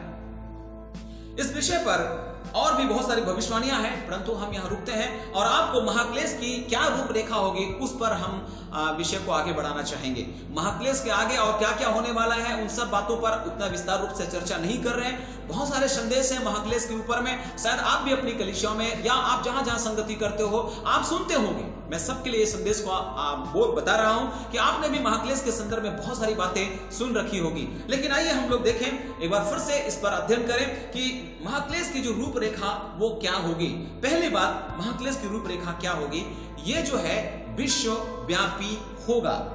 इस विषय पर और भी बहुत सारी भविष्यवाणियां हैं, परंतु हम यहां रुकते हैं और आपको महाक्लेश की क्या रूपरेखा होगी उस पर हम विषय को आगे बढ़ाना चाहेंगे। महाक्लेश के आगे और क्या क्या होने वाला है, उन सब बातों पर उतना विस्तार रूप से चर्चा नहीं कर रहे हैं। बहुत सारे संदेश हैं महाक्लेश के ऊपर में, शायद आप भी अपनी कलीसियाओं में या आप जहां जहां संगति करते हो आप सुनते होंगे। मैं सबके लिए संदेश को बता रहा हूं कि आपने भी महाक्लेश के संदर्भ में बहुत सारी बातें सुन रखी होगी। लेकिन आइए हम लोग देखें, एक बार फिर से इस पर अध्ययन करें कि महाक्लेश की जो रूपरेखा वो क्या होगी। पहली बात, महाक्लेश की रूपरेखा क्या होगी, ये जो है विश्वव्यापी होगा।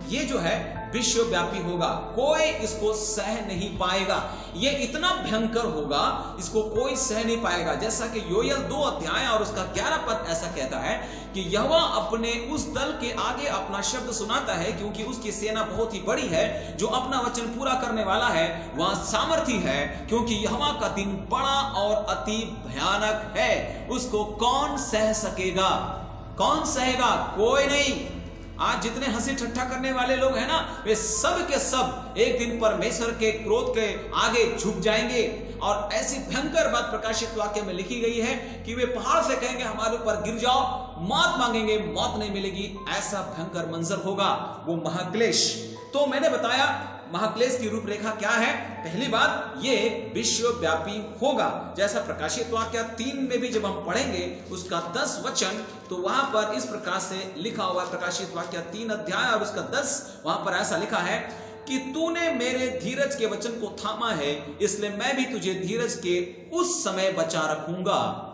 ये जो है विश्वव्यापी होगा, कोई इसको सह नहीं पाएगा। ये इतना भयंकर होगा, इसको कोई सह नहीं पाएगा। जैसा कि योएल 2 अध्याय और उसका 11 पद ऐसा कहता है कि यहोवा अपने उस दल के आगे अपना शब्द सुनाता है, क्योंकि उसकी सेना बहुत ही बड़ी है, जो अपना वचन पूरा करने वाला है, वह सामर्थी है, क्योंकि यहोवा का दिन बड़ा और अति भयानक है। उसको कौन सह सकेगा? कौन सहेगा? कोई नहीं। आज जितने हंसी ठट्ठा करने वाले लोग हैं ना, वे सब के सब एक दिन परमेश्वर के क्रोध के आगे झुक जाएंगे। और ऐसी भयंकर बात प्रकाशित वाक्य में लिखी गई है कि वे पहाड़ से कहेंगे हमारे ऊपर गिर जाओ, मौत मांगेंगे, मौत नहीं मिलेगी। ऐसा भयंकर मंजर होगा वो महाक्लेश। तो मैंने बताया महाक्लेश की रूपरेखा क्या है। पहली बात, ये विश्वव्यापी होगा। जैसा प्रकाशित वाक्य 3 में भी जब हम पढ़ेंगे उसका 10 वचन, तो वहां पर इस प्रकार से लिखा हुआ, प्रकाशित वाक्य 3 अध्याय और उसका 10, वहां पर ऐसा लिखा है कि तूने मेरे धीरज के वचन को थामा है, इसलिए मैं भी तुझे धीरज के उस समय बचा रखूंगा।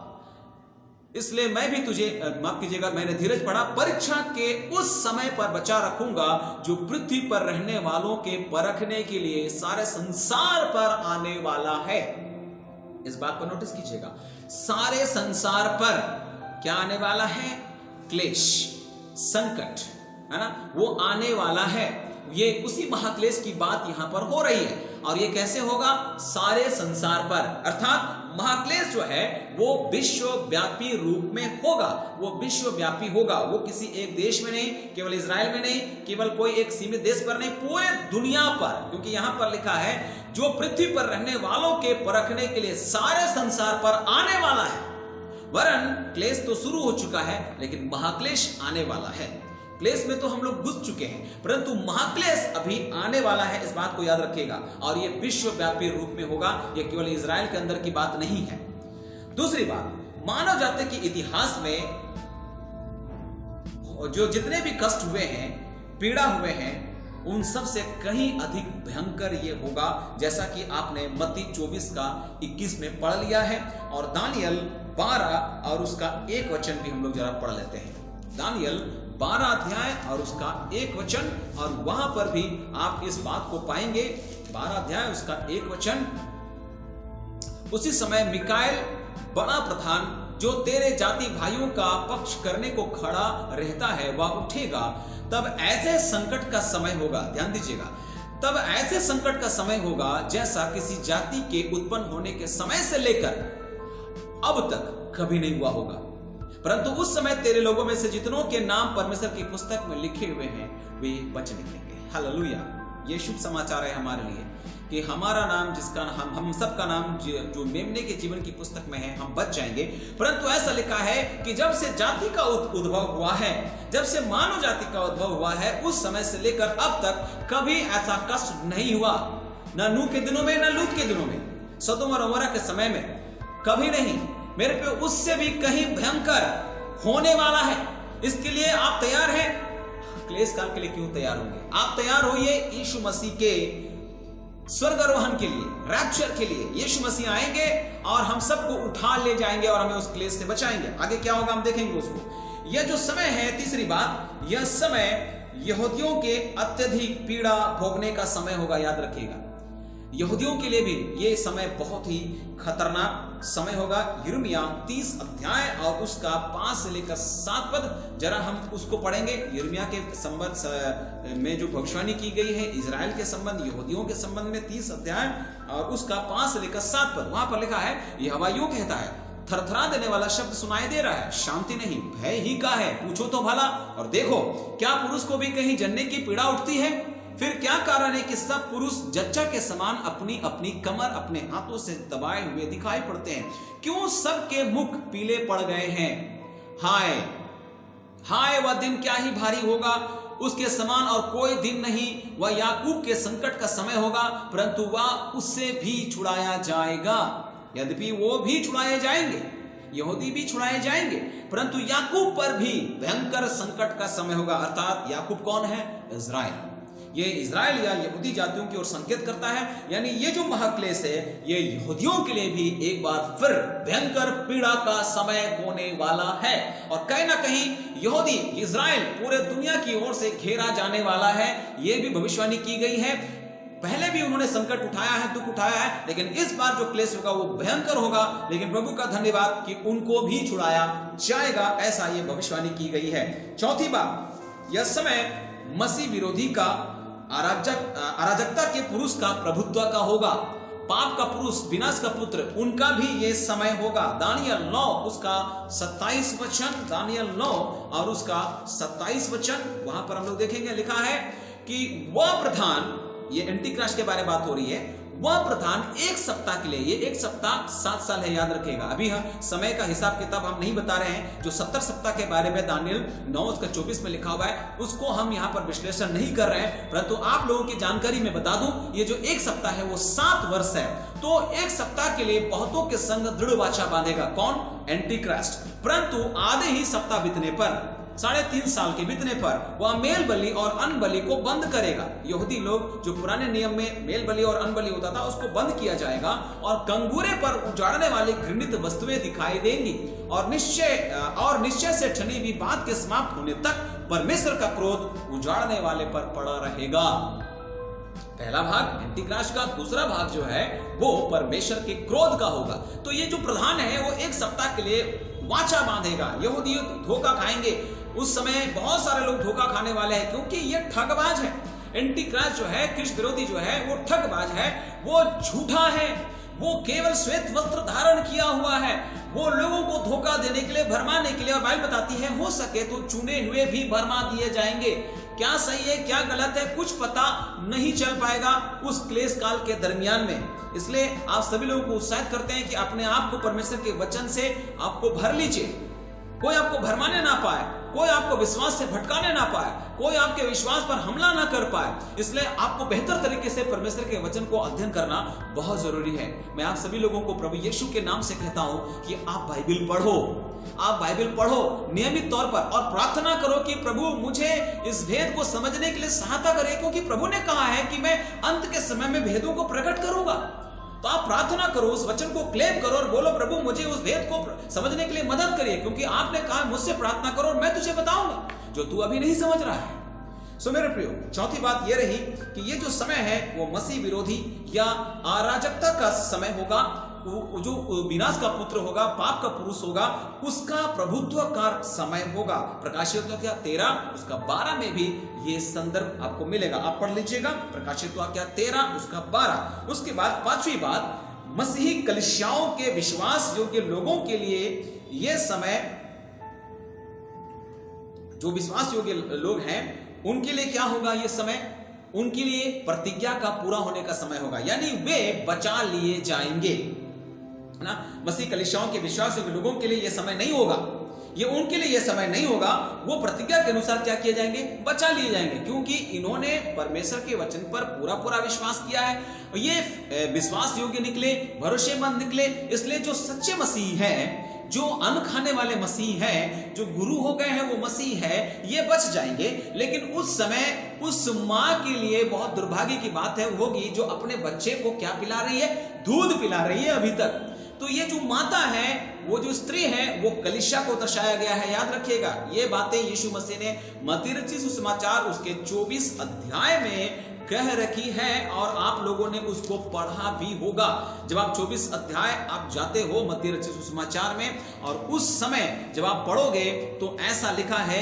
इसलिए मैं भी तुझे, माफ कीजिएगा, मैंने धीरज पढ़ा, परीक्षा के उस समय पर बचा रखूंगा जो पृथ्वी पर रहने वालों के परखने के लिए सारे संसार पर आने वाला है। इस बात पर नोटिस कीजिएगा, सारे संसार पर क्या आने वाला है? क्लेश, संकट, है ना, वो आने वाला है। ये उसी महाक्लेश की बात यहां पर हो रही है। और ये कैसे होगा? सारे संसार पर, अर्थात महाक्लेश जो है वो विश्वव्यापी रूप में होगा। वो विश्वव्यापी होगा, वो किसी एक देश में नहीं, केवल इजराइल में नहीं, केवल कोई एक सीमित देश पर नहीं, पूरे दुनिया पर। क्योंकि यहां पर लिखा है जो पृथ्वी पर रहने वालों के परखने के लिए सारे संसार पर आने वाला है। वरन क्लेश तो शुरू हो चुका है, लेकिन महाक्लेश आने वाला है। क्लेश में तो हम लोग घुस चुके हैं, परंतु महाक्लेश अभी आने वाला है, इस बात को याद रखिएगा। और ये विश्वव्यापी रूप में होगा, ये केवल इजराइल के अंदर की बात नहीं है। दूसरी बात, मानव जाति के इतिहास में जो जितने भी कष्ट हुए हैं, पीड़ा हुए हैं, उन सब से कहीं अधिक भयंकर ये होगा, जैसा कि आपने मत्ती 24 का 21 में पढ़ लिया है। और दानियल 12 और उसका 1 वचन भी हम लोग जरा पढ़ लेते हैं। दानियल 12 अध्याय और उसका 1 वचन, और वहां पर भी आप इस बात को पाएंगे। 12 अध्याय उसका 1 वचन, उसी समय मिकाएल बड़ा प्रधान जो तेरे जाति भाइयों का पक्ष करने को खड़ा रहता है, वह उठेगा। तब ऐसे संकट का समय होगा, ध्यान दीजिएगा, तब ऐसे संकट का समय होगा जैसा किसी जाति के उत्पन्न होने के समय से लेकर अब तक कभी नहीं हुआ होगा। परंतु उस समय तेरे लोगों में से जितनों के नाम परमेश्वर की पुस्तक में लिखे हुए हैं, वे बच निकलेंगे। हालेलुया! ये शुभ समाचार है हमारे लिए कि हमारा नाम, जिसका हम सबका नाम जो मेमने के जीवन की पुस्तक में है, हम बच जाएंगे। परंतु ऐसा लिखा है कि जब से जाति का उद्भव हुआ है, जब से मानव जाति का उद्भव हुआ है, उस समय से लेकर अब तक कभी ऐसा कष्ट नहीं हुआ, न नूह के दिनों में, न लूत के दिनों में, सदोम और अमोरा के समय में, कभी नहीं। मेरे पे उससे भी कहीं भयंकर होने वाला है। इसके लिए आप तैयार हैं? क्लेश काल के लिए क्यों तैयार होंगे? आप तैयार होइए यीशु मसीह के स्वर्गारोहण के लिए, रैप्चर के लिए। यीशु मसीह आएंगे और हम सबको उठा ले जाएंगे और हमें उस क्लेश से बचाएंगे। आगे क्या होगा हम देखेंगे उसको। यह जो समय है, तीसरी बात, यह समय यहूदियों के अत्यधिक पीड़ा भोगने का समय होगा, याद रखिएगा। यहूदियों के लिए भी ये समय बहुत ही खतरनाक समय होगा। यिर्मयाह 30 अध्याय और उसका 5 से लेकर 7 पद, जरा हम उसको पढ़ेंगे। यिर्मयाह के संबंध में जो भविष्यवाणी की गई है इजराइल के संबंध, यहूदियों के संबंध में 30 अध्याय और उसका 5 से लेकर 7 पद, वहां पर लिखा है, यहोवा यूं कहता है, थरथरा देने वाला शब्द सुनाई दे रहा है, शांति नहीं, भय ही का है, पूछो तो भला। और देखो, क्या पुरुष को भी कहीं जनने की पीड़ा उठती है? फिर क्या कारण है कि सब पुरुष जच्चा के समान अपनी अपनी कमर अपने हाथों से दबाए हुए दिखाई पड़ते हैं? क्यों सबके मुख पीले पड़ गए हैं? हाय हाय, वह दिन क्या ही भारी होगा, उसके समान और कोई दिन नहीं। वह याकूब के संकट का समय होगा, परंतु वह उससे भी छुड़ाया जाएगा। यद्यपि वो भी छुड़ाए जाएंगे, यहूदी भी छुड़ाए जाएंगे, परंतु याकूब पर भी भयंकर संकट का समय होगा। अर्थात याकूब कौन है? इजराइल। ये इजराइल या यहूदी जातियों की ओर संकेत करता है। यानी ये जो महाक्लेश है, ये यहूदियों के लिए भी एक बार फिर भयंकर पीड़ा का समय होने वाला है। और कहीं ना कहीं यहूदी, इजराइल पूरे दुनिया की ओर से घेरा जाने वाला है, ये भी भविष्यवाणी की गई है। पहले भी उन्होंने संकट उठाया है, दुख उठाया है, लेकिन इस बार जो क्लेश होगा वो भयंकर होगा। लेकिन प्रभु का धन्यवाद कि उनको भी छुड़ाया जाएगा, ऐसा ये भविष्यवाणी की गई है। चौथी बात, यह समय मसीह विरोधी का अराजकता के पुरुष का प्रभुत्व का होगा। पाप का पुरुष, विनाश का पुत्र, उनका भी ये समय होगा। दानियल 9 उसका 27 वचन, दानियल 9 और उसका 27 वचन, वहां पर हम लोग देखेंगे, लिखा है कि वह प्रधान, ये एंटीक्राइस्ट के बारे में बात हो रही है, वह प्रधान 1 सप्ताह के लिए, ये 1 सप्ताह 7 साल है, याद रखिएगा। अभी हम समय का हिसाब किताब हम नहीं बता रहे हैं। जो 70 सप्ताह के बारे में दानियल 9 उसका 24 में लिखा हुआ है, उसको हम यहाँ पर विश्लेषण नहीं कर रहे हैं, परंतु आप लोगों की जानकारी में बता दूं, ये जो 1 सप्ताह है वो 7 वर्ष है। तो 1 सप्ताह के लिए बहुतों के संग दृढ़ वाचा बांधेगा। कौन? एंटीक्राइस्ट। परंतु आधे ही सप्ताह बीतने पर, 3.5 साल के बीतने पर, वह मेल बलि और अन्न बलि को बंद करेगा। यहूदी लोग, जो पुराने नियम में मेल बलि और अन्न बलि होता था, उसको बंद किया जाएगा और कंगूरे पर उजाड़ने वाली घृणित वस्तुएं दिखाई देंगी। और निश्चय से ठनी हुई बात के समाप्त होने तक परमेश्वर का क्रोध उजाड़ने वाले पर पड़ा रहेगा। पहला भाग एंटीक्राइस्ट का, दूसरा भाग जो है वो परमेश्वर के क्रोध का होगा। तो ये जो प्रधान है वो 1 सप्ताह के लिए वाचा बांधेगा। यहूदी धोखा खाएंगे, उस समय बहुत सारे लोग धोखा खाने वाले हैं, क्योंकि ये ठगबाज है। एंटीक्राइस्ट जो है, कृष्ण विरोधी जो है, वो ठगबाज है, वो झूठा है, वो केवल श्वेत वस्त्र धारण किया हुआ है, वो लोगों को धोखा देने के लिए, भरमाने के लिए। और बाइबल बताती है, हो सके तो चुने हुए भी भरमा दिए जाएंगे। क्या सही है क्या गलत है कुछ पता नहीं चल पाएगा उस क्लेश काल के दरमियान में। इसलिए आप सभी लोगों को उत्साहित करते हैं कि अपने आप को परमेश्वर के वचन से आपको भर लीजिए, कोई आपको भरमाने ना पाए, कोई आपको विश्वास से भटकाने ना पाए, कोई आपके विश्वास पर हमला ना कर पाए। इसलिए आपको बेहतर तरीके से परमेश्वर के वचन को अध्ययन करना बहुत जरूरी है। मैं आप सभी लोगों को प्रभु यीशु के नाम से कहता हूं कि आप बाइबल पढ़ो, आप बाइबल पढ़ो नियमित तौर पर, और प्रार्थना करो कि प्रभु मुझे इस भेद को समझने के लिए सहायता करे, क्योंकि प्रभु ने कहा है कि मैं अंत के समय में भेदों को प्रकट करूंगा। तो आप प्रार्थना करो, उस वचन को क्लेम करो और बोलो प्रभु मुझे उस भेद को समझने के लिए मदद करिए, क्योंकि आपने कहा मुझसे प्रार्थना करो और मैं तुझे बताऊंगा जो तू अभी नहीं समझ रहा है। सो मेरे प्रियो, चौथी बात यह रही कि ये जो समय है वो मसीह विरोधी या अराजकता का समय होगा। जो विनाश का पुत्र होगा, पाप का पुरुष होगा, उसका प्रभुत्व का समय होगा। प्रकाशित वाक्य 13 उसका 12 में भी ये संदर्भ आपको मिलेगा, आप पढ़ लीजिएगा। प्रकाशित वाक्य 13 उसका 12। उसके बाद पांचवी बात, मसीही कलीसियाओं के विश्वास योग्य लोगों के लिए यह समय, जो विश्वास योग्य लोग हैं उनके लिए क्या होगा ये समय? उनके लिए प्रतिज्ञा का पूरा होने का समय होगा, यानी वे बचा लिए जाएंगे ना। मसीह कलीसियाओं के विश्वास योग्य लोगों के लिए यह समय नहीं होगा, ये उनके लिए यह समय नहीं होगा। वो प्रतिज्ञा के अनुसार क्या किए जाएंगे? बचा लिए जाएंगे, क्योंकि इन्होंने परमेश्वर के वचन पर पूरा विश्वास किया है। ये विश्वास योग्य निकले, भरोसेमंद निकले। इसलिए जो सच्चे मसीह हैं, जो अन्न खाने वाले मसीह हैं, जो गुरु हो गए हैं वो मसीह है, ये बच जाएंगे। लेकिन उस समय उस मां के लिए बहुत दुर्भाग्य की बात है होगी जो अपने बच्चे को क्या पिला रही है? दूध पिला रही है अभी तक। तो ये जो माता है, वो जो स्त्री है, वो कलीसिया को दर्शाया गया है। याद रखिएगा, ये बातें यीशु मसीह ने मत्ती रचित सुसमाचार उसके 24 अध्याय में कह रखी है, और आप लोगों ने उसको पढ़ा भी होगा। जब आप 24 अध्याय आप जाते हो मत्ती रचित सुसमाचार में, और उस समय जब आप पढ़ोगे तो ऐसा लिखा है,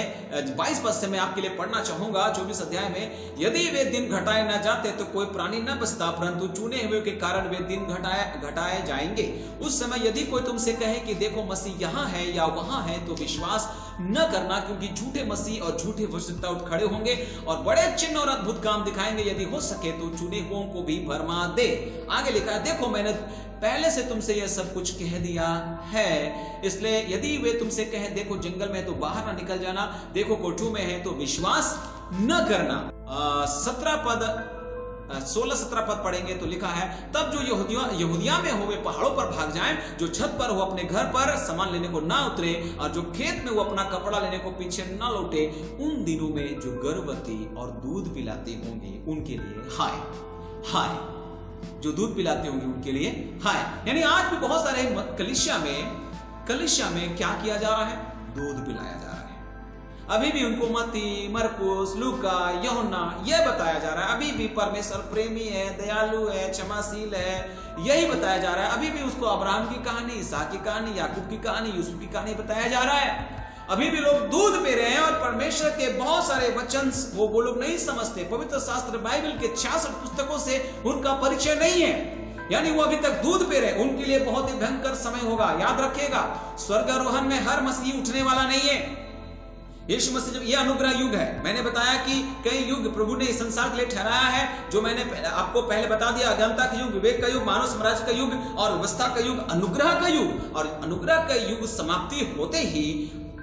22 पद से मैं आपके लिए पढ़ना चाहूंगा। 24 अध्याय में, यदि वे दिन घटाए न जाते तो कोई प्राणी न बचता, परंतु चुने हुए के कारण वे दिन घटाए जाएंगे। उस समय यदि कोई तुमसे कहे कि देखो मसीह यहाँ है या वहां है, तो विश्वास न करना, क्योंकि झूठे मसीह और झूठे भविष्यवक्ता उठ खड़े होंगे और बड़े चिन्ह और अद्भुत काम दिखाएंगे, यदि हो सके तो चुने हुओं को भी भरमा दे। आगे लिखा है, देखो मैंने पहले से तुमसे यह सब कुछ कह दिया है, इसलिए यदि वे तुमसे कहे देखो जंगल में तो बाहर ना निकल जाना, देखो कोठू में है तो विश्वास न करना। 16-17 पद पढ़ेंगे तो लिखा है, तब जो यहूदिया में हो वे पहाड़ों पर भाग जाएं, जो छत पर हो अपने घर पर सामान लेने को ना उतरे, और जो खेत में वो अपना कपड़ा लेने को पीछे ना लौटे। उन दिनों में जो गर्भवती और दूध पिलाती होंगी उनके लिए हाय हाय। जो दूध पिलाते होंगे उनके लिए हाय। यानी आज भी बहुत सारे कलीसिया में क्या किया जा रहा है? दूध पिलाया जा रहा है। अभी भी उनको मत्ती, मरकुस, लूका, यूहन्ना यह बताया जा रहा है। अभी भी परमेश्वर प्रेमी है, दयालु है, क्षमाशील है, यही बताया जा रहा है। अभी भी उसको अब्राहम की कहानी, इसहाक की कहानी, याकूब की कहानी, यूसुफ की कहानी बताया जा रहा है। अभी भी लोग दूध पी रहे हैं, और परमेश्वर के बहुत सारे वचन वो लोग नहीं समझते। पवित्र शास्त्र बाइबल के 66 पुस्तकों से उनका परिचय नहीं है, यानी वो अभी तक दूध पी रहे हैं। उनके लिए बहुत ही भयंकर समय होगा। याद रखिएगा, स्वर्गारोहण में हर मसीह उठने वाला नहीं है। यीशु मसीह जब यह अनुग्रह युग है, मैंने बताया कि कई युग प्रभु ने इस संसार के लिए ठहराया है, जो मैंने आपको पहले बता दिया। अज्ञानता का युग, विवेक का युग, मानव साम्राज्य का युग, और व्यवस्था का युग, अनुग्रह का युग। और अनुग्रह का युग समाप्ति होते ही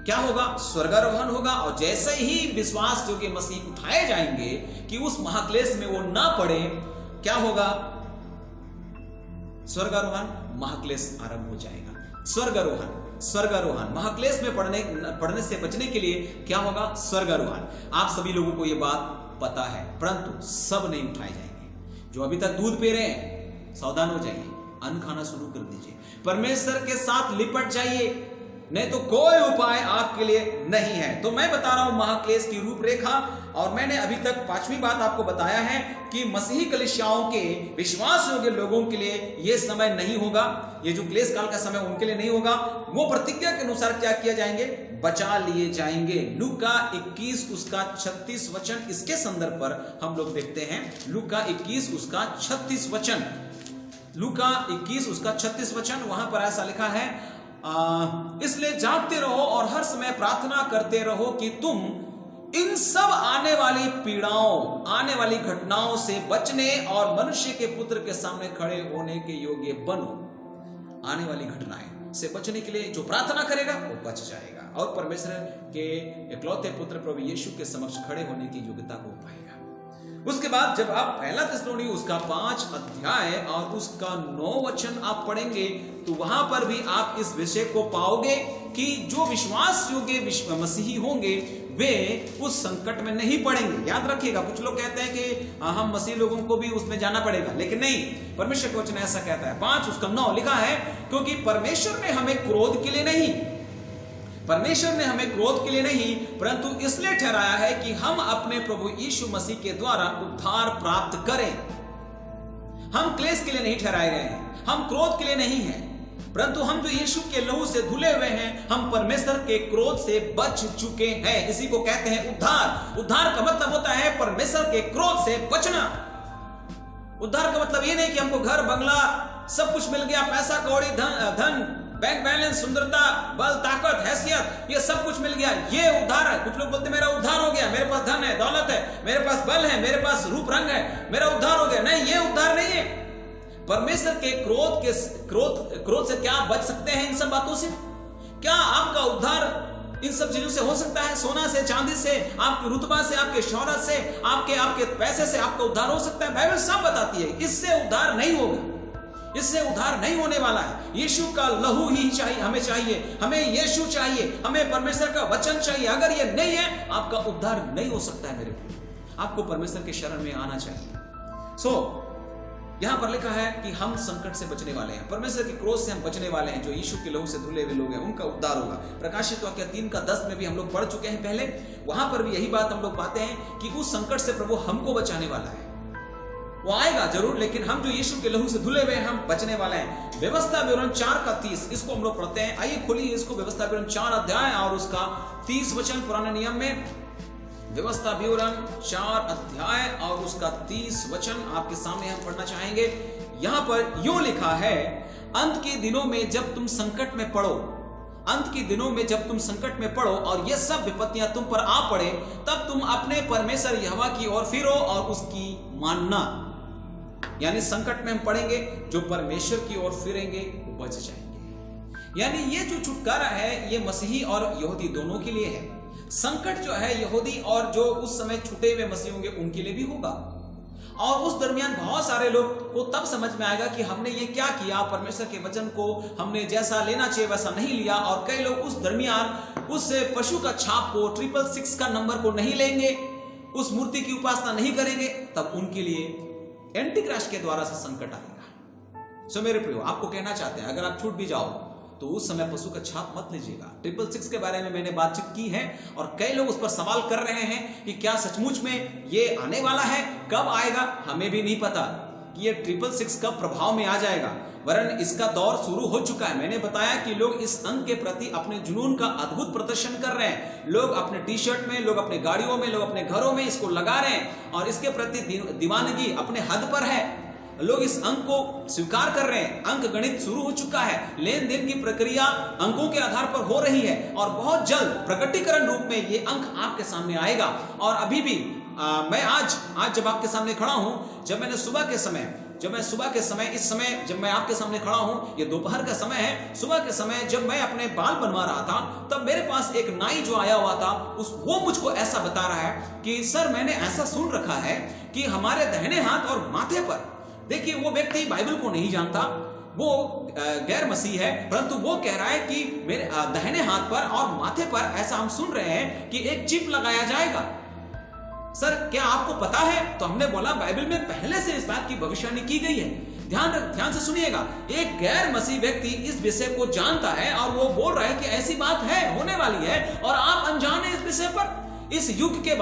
क्या होगा? स्वर्गारोहण होगा। और जैसे ही विश्वास जो कि मसीह उठाए जाएंगे कि उस महाक्लेश में वो ना पड़े, क्या होगा? स्वर्गारोहण, महाक्लेश आरंभ हो जाएगा। स्वर्गारोहण महाक्लेश में पढ़ने से बचने के लिए क्या होगा? स्वर्गारोहण। आप सभी लोगों को यह बात पता है, परंतु सब नहीं उठाए जाएंगे। जो अभी तक दूध पी रहे हैं, सावधान हो जाइए, अन्न खाना शुरू कर दीजिए, परमेश्वर के साथ लिपट जाइए, नहीं तो कोई उपाय आपके लिए नहीं है। तो मैं बता रहा हूं महाक्लेश की रूपरेखा, और मैंने अभी तक 5वीं बात आपको बताया है कि मसीही कलीसियाओं के विश्वास योग्य लोगों के लिए यह समय नहीं होगा। ये जो क्लेश काल का समय उनके लिए नहीं होगा। वो प्रतिज्ञा के अनुसार क्या किया जाएंगे? बचा लिए जाएंगे। लूका 21 उसका 36 वचन, इसके संदर्भ पर हम लोग देखते हैं। लूका 21 उसका 36 वचन, लूका 21 उसका 36 वचन, वहां पर ऐसा लिखा है, इसलिए जागते रहो और हर समय प्रार्थना करते रहो कि तुम इन सब आने वाली पीड़ाओं, आने वाली घटनाओं से बचने और मनुष्य के पुत्र के सामने खड़े होने के योग्य बनो। आने वाली घटनाएं, से बचने के लिए जो प्रार्थना करेगा वो बच जाएगा और परमेश्वर के इकलौते पुत्र प्रभु यीशु के समक्ष खड़े होने की योग्यता को पाएगा। उसके बाद जब आप पहला थिस्सलुनी उसका 5 अध्याय और उसका 9 वचन आप पढ़ेंगे तो वहां पर भी आप इस विषय को पाओगे कि जो विश्वास योग्य मसीही होंगे वे उस संकट में नहीं पड़ेंगे। याद रखिएगा, कुछ लोग कहते हैं कि हम मसीह लोगों को भी उसमें जाना पड़ेगा, लेकिन नहीं, परमेश्वर का वचन ऐसा कहता है। 5 उसका 9 लिखा है, क्योंकि परमेश्वर ने हमें क्रोध के लिए नहीं, परमेश्वर ने हमें क्रोध के लिए नहीं परंतु इसलिए ठहराया है कि हम अपने प्रभु यीशु मसीह के द्वारा उद्धार प्राप्त करें। हम क्लेश के लिए नहीं ठहराए गए हैं, हम क्रोध के लिए नहीं हैं, परंतु हम जो यीशु के लहू से धुले हुए हैं, हम परमेश्वर के क्रोध से बच चुके हैं। इसी को कहते हैं उद्धार। उद्धार का मतलब होता है परमेश्वर के क्रोध से बचना। उद्धार का मतलब ये नहीं कि हमको घर बंगला सब कुछ मिल गया, पैसा कौड़ी धन बैंक बैलेंस सुंदरता बल ताकत हैसियत ये सब कुछ मिल गया, ये उद्धार है। कुछ लोग बोलते मेरा उद्धार हो गया, मेरे पास धन है, दौलत है, मेरे पास बल है, मेरे पास रूप रंग है, मेरा उद्धार हो गया। नहीं, ये उद्धार नहीं है। परमेश्वर के क्रोध से क्या बच सकते हैं? इन सब बातों से। क्या आपका उद्धार इन सब चीजों से हो सकता है? सोना से, चांदी से, आपके रुतबा से, आपके शौहरत से, आपके पैसे से आपका उद्धार हो सकता है? बाइबल सब बताती है इससे उद्धार नहीं होगा, इससे उद्धार नहीं होने वाला है। यीशु का लहू ही चाहिए, हमें यीशु चाहिए, हमें परमेश्वर का वचन चाहिए। अगर ये नहीं है आपका उद्धार नहीं हो सकता है मेरे प्रिय। आपको परमेश्वर के शरण में आना चाहिए। यहां पर लिखा है कि हम संकट से बचने वाले हैं, परमेश्वर के क्रोध से हम बचने वाले हैं। जो यीशु के लहू से धुले हुए लोग हैं उनका उद्धार होगा। प्रकाशित वाक्य 3:10 में भी हम लोग पढ़ चुके हैं पहले, वहां पर भी यही बात हम लोग पाते हैं कि उस संकट से प्रभु हमको बचाने वाला है। वो आएगा जरूर, लेकिन हम जो यीशु के लहू से धुले हुए हैं हम बचने वाले हैं। व्यवस्था विवरण 4:30 इसको हम लोग पढ़ते हैं। आइए खोलिए इसको, व्यवस्था विवरण 4 अध्याय और उसका 30 वचन। पुराने नियम में व्यवस्था विवरण 4 अध्याय और उसका 30 वचन आपके सामने हम पढ़ना चाहेंगे। यहां पर यूं लिखा है, अंत के दिनों में जब तुम संकट में पड़ो, अंत के दिनों में जब तुम संकट में पड़ो और ये सब विपत्तियां तुम पर आ पड़े, तब तुम अपने परमेश्वर यहोवा की ओर फिरो और उसकी मानना। यानी संकट में हम पड़ेंगे, जो परमेश्वर की ओर फिरेंगे वो बच जाएंगे। यानी ये जो छुटकारा है ये मसीही और यहूदी दोनों के लिए है। संकट जो है यहूदी और जो उस समय छुटे हुए मसीह होंगे उनके लिए भी होगा। और उस दरमियान बहुत सारे लोग को तब समझ में आएगा कि हमने ये क्या किया, परमेश्वर के वचन को हमने जैसा लेना चाहिए वैसा नहीं लिया। और कई लोग उस दरमियान उस पशु का छाप को 666 का नंबर को नहीं लेंगे, उस मूर्ति की उपासना नहीं करेंगे, तब उनके लिए एंटी क्राइस्ट के द्वारा से संकट आएगा। सो मेरे प्रियो, आपको कहना चाहते हैं अगर आप छूट भी जाओ तो उस समय पशु का छाप मत लीजिएगा। 666 के बारे में मैंने बातचीत की है और कई लोग उस पर सवाल कर रहे हैं कि क्या सचमुच में ये आने वाला है, कब आएगा, हमें भी नहीं पता कि ये 666 कब प्रभाव में आ जाएगा। वरन इसका दौर शुरू हो चुका है। मैंने बताया कि लोग इस अंक के प्रति अपने जुनून का अद्भुत प्रदर्शन कर रहे हैं। लोग अपने टी शर्ट में, लोग अपने गाड़ियों में, लोग अपने घरों में इसको लगा रहे हैं और इसके प्रति दीवानगी अपने हद पर है। लोग इस अंक को स्वीकार कर रहे हैं। अंक गणित शुरू हो चुका है, लेन देन की प्रक्रिया अंकों के आधार पर हो रही है और बहुत जल्द प्रकटीकरण रूप में ये अंक आपके सामने आएगा। और अभी भी मैं आज जब आपके सामने खड़ा हूं, जब मैं सुबह के समय इस समय जब मैं आपके सामने खड़ा हूं, ये दोपहर का समय है, सुबह के समय जब मैं अपने बाल बनवा रहा था तब मेरे पास एक नाई जो आया हुआ था वो मुझको ऐसा बता रहा है कि सर मैंने ऐसा सुन रखा है कि हमारे दाहिने हाथ और माथे पर, देखिए वो व्यक्ति बाइबल को नहीं जानता, वो गैर मसीह है, परंतु वो कह रहा है कि मेरे दाहिने हाथ पर और माथे पर ऐसा हम सुन रहे हैं कि एक चिप लगाया जाएगा। सर क्या आपको पता है? तो हमने बोला बाइबल में पहले से इस बात की भविष्यवाणी की गई है। ध्यान से सुनिएगा। एक गैर मसीह व्यक्ति इस विषय को जानता है और वो बोल रहा है कि ऐसी बात है, होने वाली है, और आप अनजान हैं इस विषय पर। इस युग के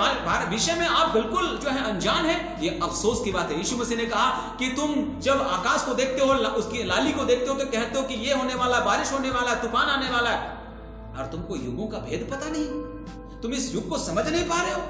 विषय में आप बिल्कुल जो है अनजान है। ये अफसोस की बात है। यीशु मसीह ने कहा कि तुम जब आकाश को देखते हो, उसकी लाली को देखते हो तो कहते हो कि ये होने वाला, बारिश होने वाला, तूफान आने वाला है, और तुमको युगों का भेद पता नहीं, तुम इस युग को समझ नहीं पा रहे हो।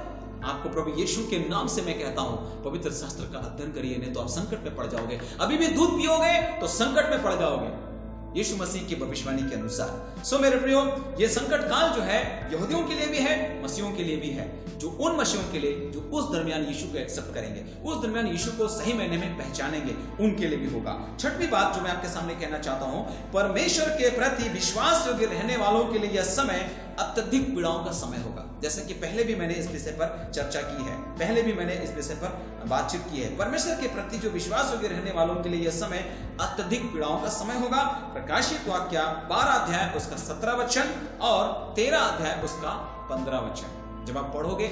आपको प्रभु यीशु के नाम से मैं कहता हूं, पवित्र शास्त्र का अध्ययन करिए, नहीं तो आप संकट में पड़ जाओगे। अभी भी दूध पियोगे तो संकट में पड़ जाओगे। यीशु मसीह की भविष्यवाणी के अनुसार। सो मेरे प्रियो, ये संकट काल जो है यहूदियों के लिए भी है, मसीहों के लिए भी है। जो उन मसीहों के लिए जो उस दरमियान यीशु को एक्सेप्ट करेंगे, उस दरमियान यीशु को सही मायने में पहचानेंगे, उनके लिए भी होगा। छठवीं बात जो मैं आपके सामने कहना चाहता हूं, परमेश्वर के प्रति विश्वास योग्य रहने वालों के लिए यह समय अत्यधिक पीड़ाओं का समय होगा। जैसे कि पहले भी मैंने इस विषय पर चर्चा की है, पहले भी मैंने इस विषय पर बातचीत की है। परमेश्वर के प्रति जो विश्वास योग्य रहने वालों के लिए यह समय अत्यधिक पीड़ाओं का समय होगा। प्रकाशित वाक्य 12 अध्याय उसका 17 वचन और 13 अध्याय उसका 15 वचन। जब आप पढ़ोगे,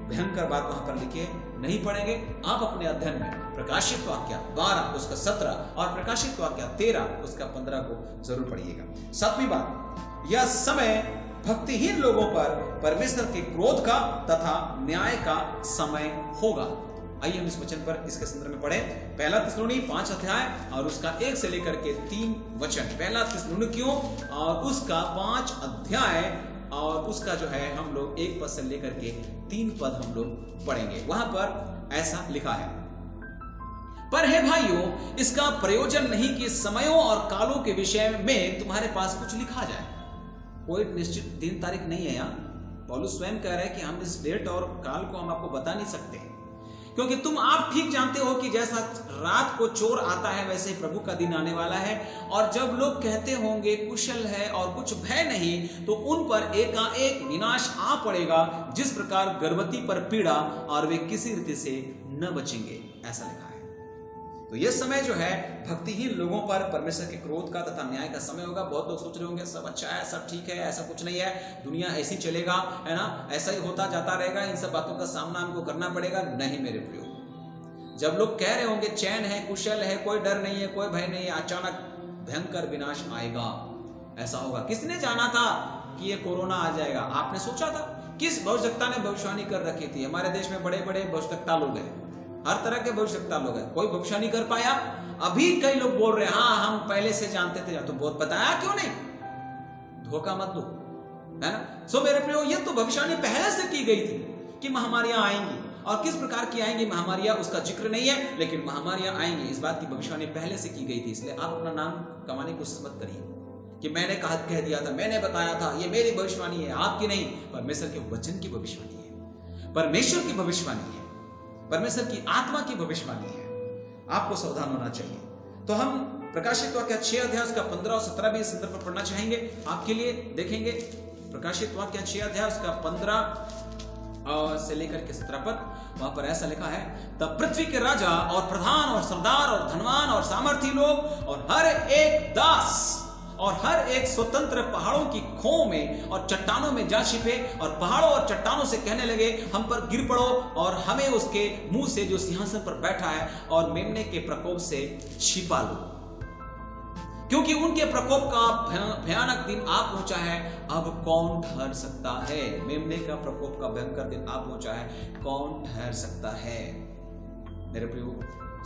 भयंकर बात वहां पर लिखी है, नहीं पढ़ेंगे आप अपने अध्ययन में प्रकाशित वाक्य 12 उसका 17 और प्रकाशित वाक्य 13 उसका 15 को जरूर पढ़िएगा। सातवीं बात, यह समय भक्तिहीन लोगों पर परमेश्वर के क्रोध का तथा न्याय का समय होगा। आइए हम इस वचन पर इसके संदर्भ में पढ़ें। पहला थिस्सलुनी 5 अध्याय और उसका 1 से लेकर के 3 वचन। पहला थिस्सलुनीकियों और उसका 5 अध्याय और उसका जो है हम लोग 1 पद से लेकर के 3 पद हम लोग पढ़ेंगे। वहां पर ऐसा लिखा है, पर हे भाइयों, इसका प्रयोजन नहीं कि समयों और कालों के विषय में तुम्हारे पास कुछ लिखा जाए। कोई निश्चित दिन तारीख नहीं है। यहाँ पौलुस स्वयं कह रहे हैं कि हम इस डेट और काल को हम आपको बता नहीं सकते, क्योंकि तुम आप ठीक जानते हो कि जैसा रात को चोर आता है वैसे ही प्रभु का दिन आने वाला है। और जब लोग कहते होंगे कुशल है और कुछ भय नहीं, तो उन पर एकाएक विनाश आ पड़ेगा, जिस प्रकार गर्भवती पर पीड़ा, और वे किसी रीति से न बचेंगे। ऐसा लिखा है। तो यह समय जो है भक्तिहीन लोगों पर परमेश्वर के क्रोध का तथा न्याय का समय होगा। बहुत लोग सोच रहे होंगे सब अच्छा है, सब ठीक है, ऐसा कुछ नहीं है, दुनिया ऐसी चलेगा, है ना, ऐसा ही होता जाता रहेगा, इन सब बातों का सामना हमको करना पड़ेगा। नहीं मेरे प्रियो, जब लोग कह रहे होंगे चैन है, कुशल है, कोई डर नहीं है, कोई भय नहीं है, अचानक भयंकर विनाश आएगा। ऐसा होगा। किसने जाना था कि ये कोरोना आ जाएगा? आपने सोचा था? किस भविष्यवक्ता ने भविष्यवाणी कर रखी थी? हमारे देश में बड़े बड़े भविष्यवक्ता लोग हैं, हर तरह के भविष्यवक्ता लोग हैं, कोई भविष्यवाणी कर पाया? अभी कई लोग बोल रहे हैं हाँ हम पहले से जानते थे, तो बहुत बताया क्यों नहीं? धोखा मत दो, है ना। सो मेरे प्रियो, ये तो भविष्यवाणी पहले से की गई थी कि महामारियां आएंगी, और किस प्रकार की आएंगी महामारियां उसका जिक्र नहीं है, लेकिन महामारियां आएंगी इस बात की भविष्यवाणी पहले से की गई थी। इसलिए आप अपना नाम कमाने की कोशिश मत करिए कि मैंने कह दिया था, मैंने बताया था, ये मेरी भविष्यवाणी है, आपकी नहीं। परमेश्वर के वचन की भविष्यवाणी है, परमेश्वर की भविष्यवाणी है, परमेश्वर की आत्मा की भविष्यवाणी है। आपको सावधान होना चाहिए। तो हम प्रकाशित वाक्य 6 अध्याय उसका 15 और 17 भी इस संदर्भ पर पढ़ना चाहेंगे आपके लिए। देखेंगे प्रकाशित वाक्य 6 अध्याय उसका 15 से लेकर के 17 पद। वहां पर ऐसा लिखा है, तब पृथ्वी के राजा और प्रधान और सरदार और धनवान और सामर्थी लोग और हर एक दास और हर एक स्वतंत्र पहाड़ों की खों में और चट्टानों में जा छिपे, और पहाड़ों और चट्टानों से कहने लगे, हम पर गिर पड़ो और हमें उसके मुंह से जो सिंहासन पर बैठा है और मेमने के प्रकोप से छिपा लो, क्योंकि उनके प्रकोप का भयानक दिन आ पहुंचा है। अब कौन ठहर सकता है? मेमने का प्रकोप का भयंकर दिन आ पहुंचा है, कौन ठहर सकता है? मेरे प्रियो,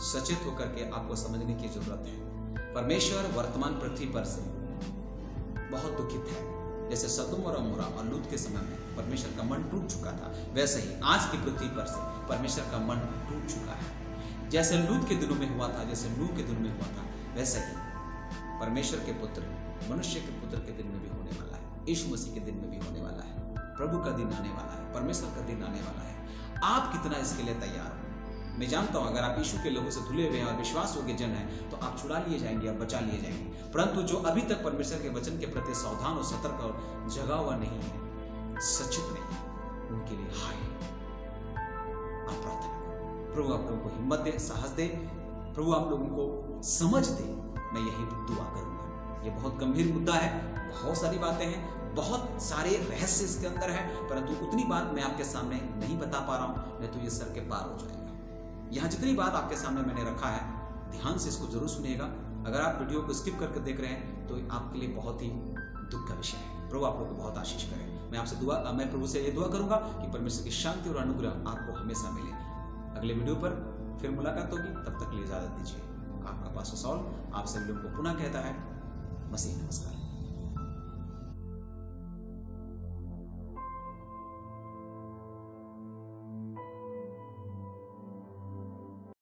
सचेत होकर के आपको समझने की जरूरत है। परमेश्वर वर्तमान पृथ्वी पर से बहुत दुखित है। जैसे सदोम और अमोरा और लूत के समय में परमेश्वर का मन टूट चुका था, वैसे ही आज की पृथ्वी पर से परमेश्वर का मन टूट चुका है। जैसे लूत के दिनों में हुआ था, जैसे नूह के दिनों में हुआ था, वैसे ही परमेश्वर के पुत्र, मनुष्य के पुत्र के दिन में भी होने वाला है, यीशु मसीह के दिन में भी होने वाला है, प्रभु का दिन आने वाला है, परमेश्वर का दिन आने वाला है। आप कितना इसके लिए तैयार हो? मैं जानता हूं अगर आप यीशु के लोगों से धुले हुए हैं और विश्वास योग्य जन हैं, तो आप छुड़ा लिए जाएंगे और बचा लिए जाएंगे। परंतु जो अभी तक परमेश्वर के वचन के प्रति सावधान और सतर्क और जगा हुआ नहीं है, सचेत नहीं है, उनके लिए हाय। आप प्रार्थना करो, प्रभु आप लोगों को हिम्मत दे, साहस दे, प्रभु आप लोगों को समझ दे। मैं यही दुआ करूंगा। ये बहुत गंभीर मुद्दा है, बहुत सारी बातें हैं, बहुत सारे रहस्य इसके अंदर है, परंतु उतनी बात मैं आपके सामने नहीं बता पा रहा हूं, नहीं तो ये सर के पार हो जाएगा। यहाँ जितनी बात आपके सामने मैंने रखा है, ध्यान से इसको जरूर सुनिएगा। अगर आप वीडियो को स्किप करके देख रहे हैं तो आपके लिए बहुत ही दुख का विषय है। प्रभु आप लोग को बहुत आशीष करे। मैं प्रभु से ये दुआ करूंगा कि परमेश्वर की शांति और अनुग्रह आपको हमेशा मिले। अगले वीडियो पर फिर मुलाकात होगी, तब तक के लिए इजाजत दीजिए। आपका पास्टर सॉल आप सभी लोगों को पुनः कहता है, मसीह नमस्कार।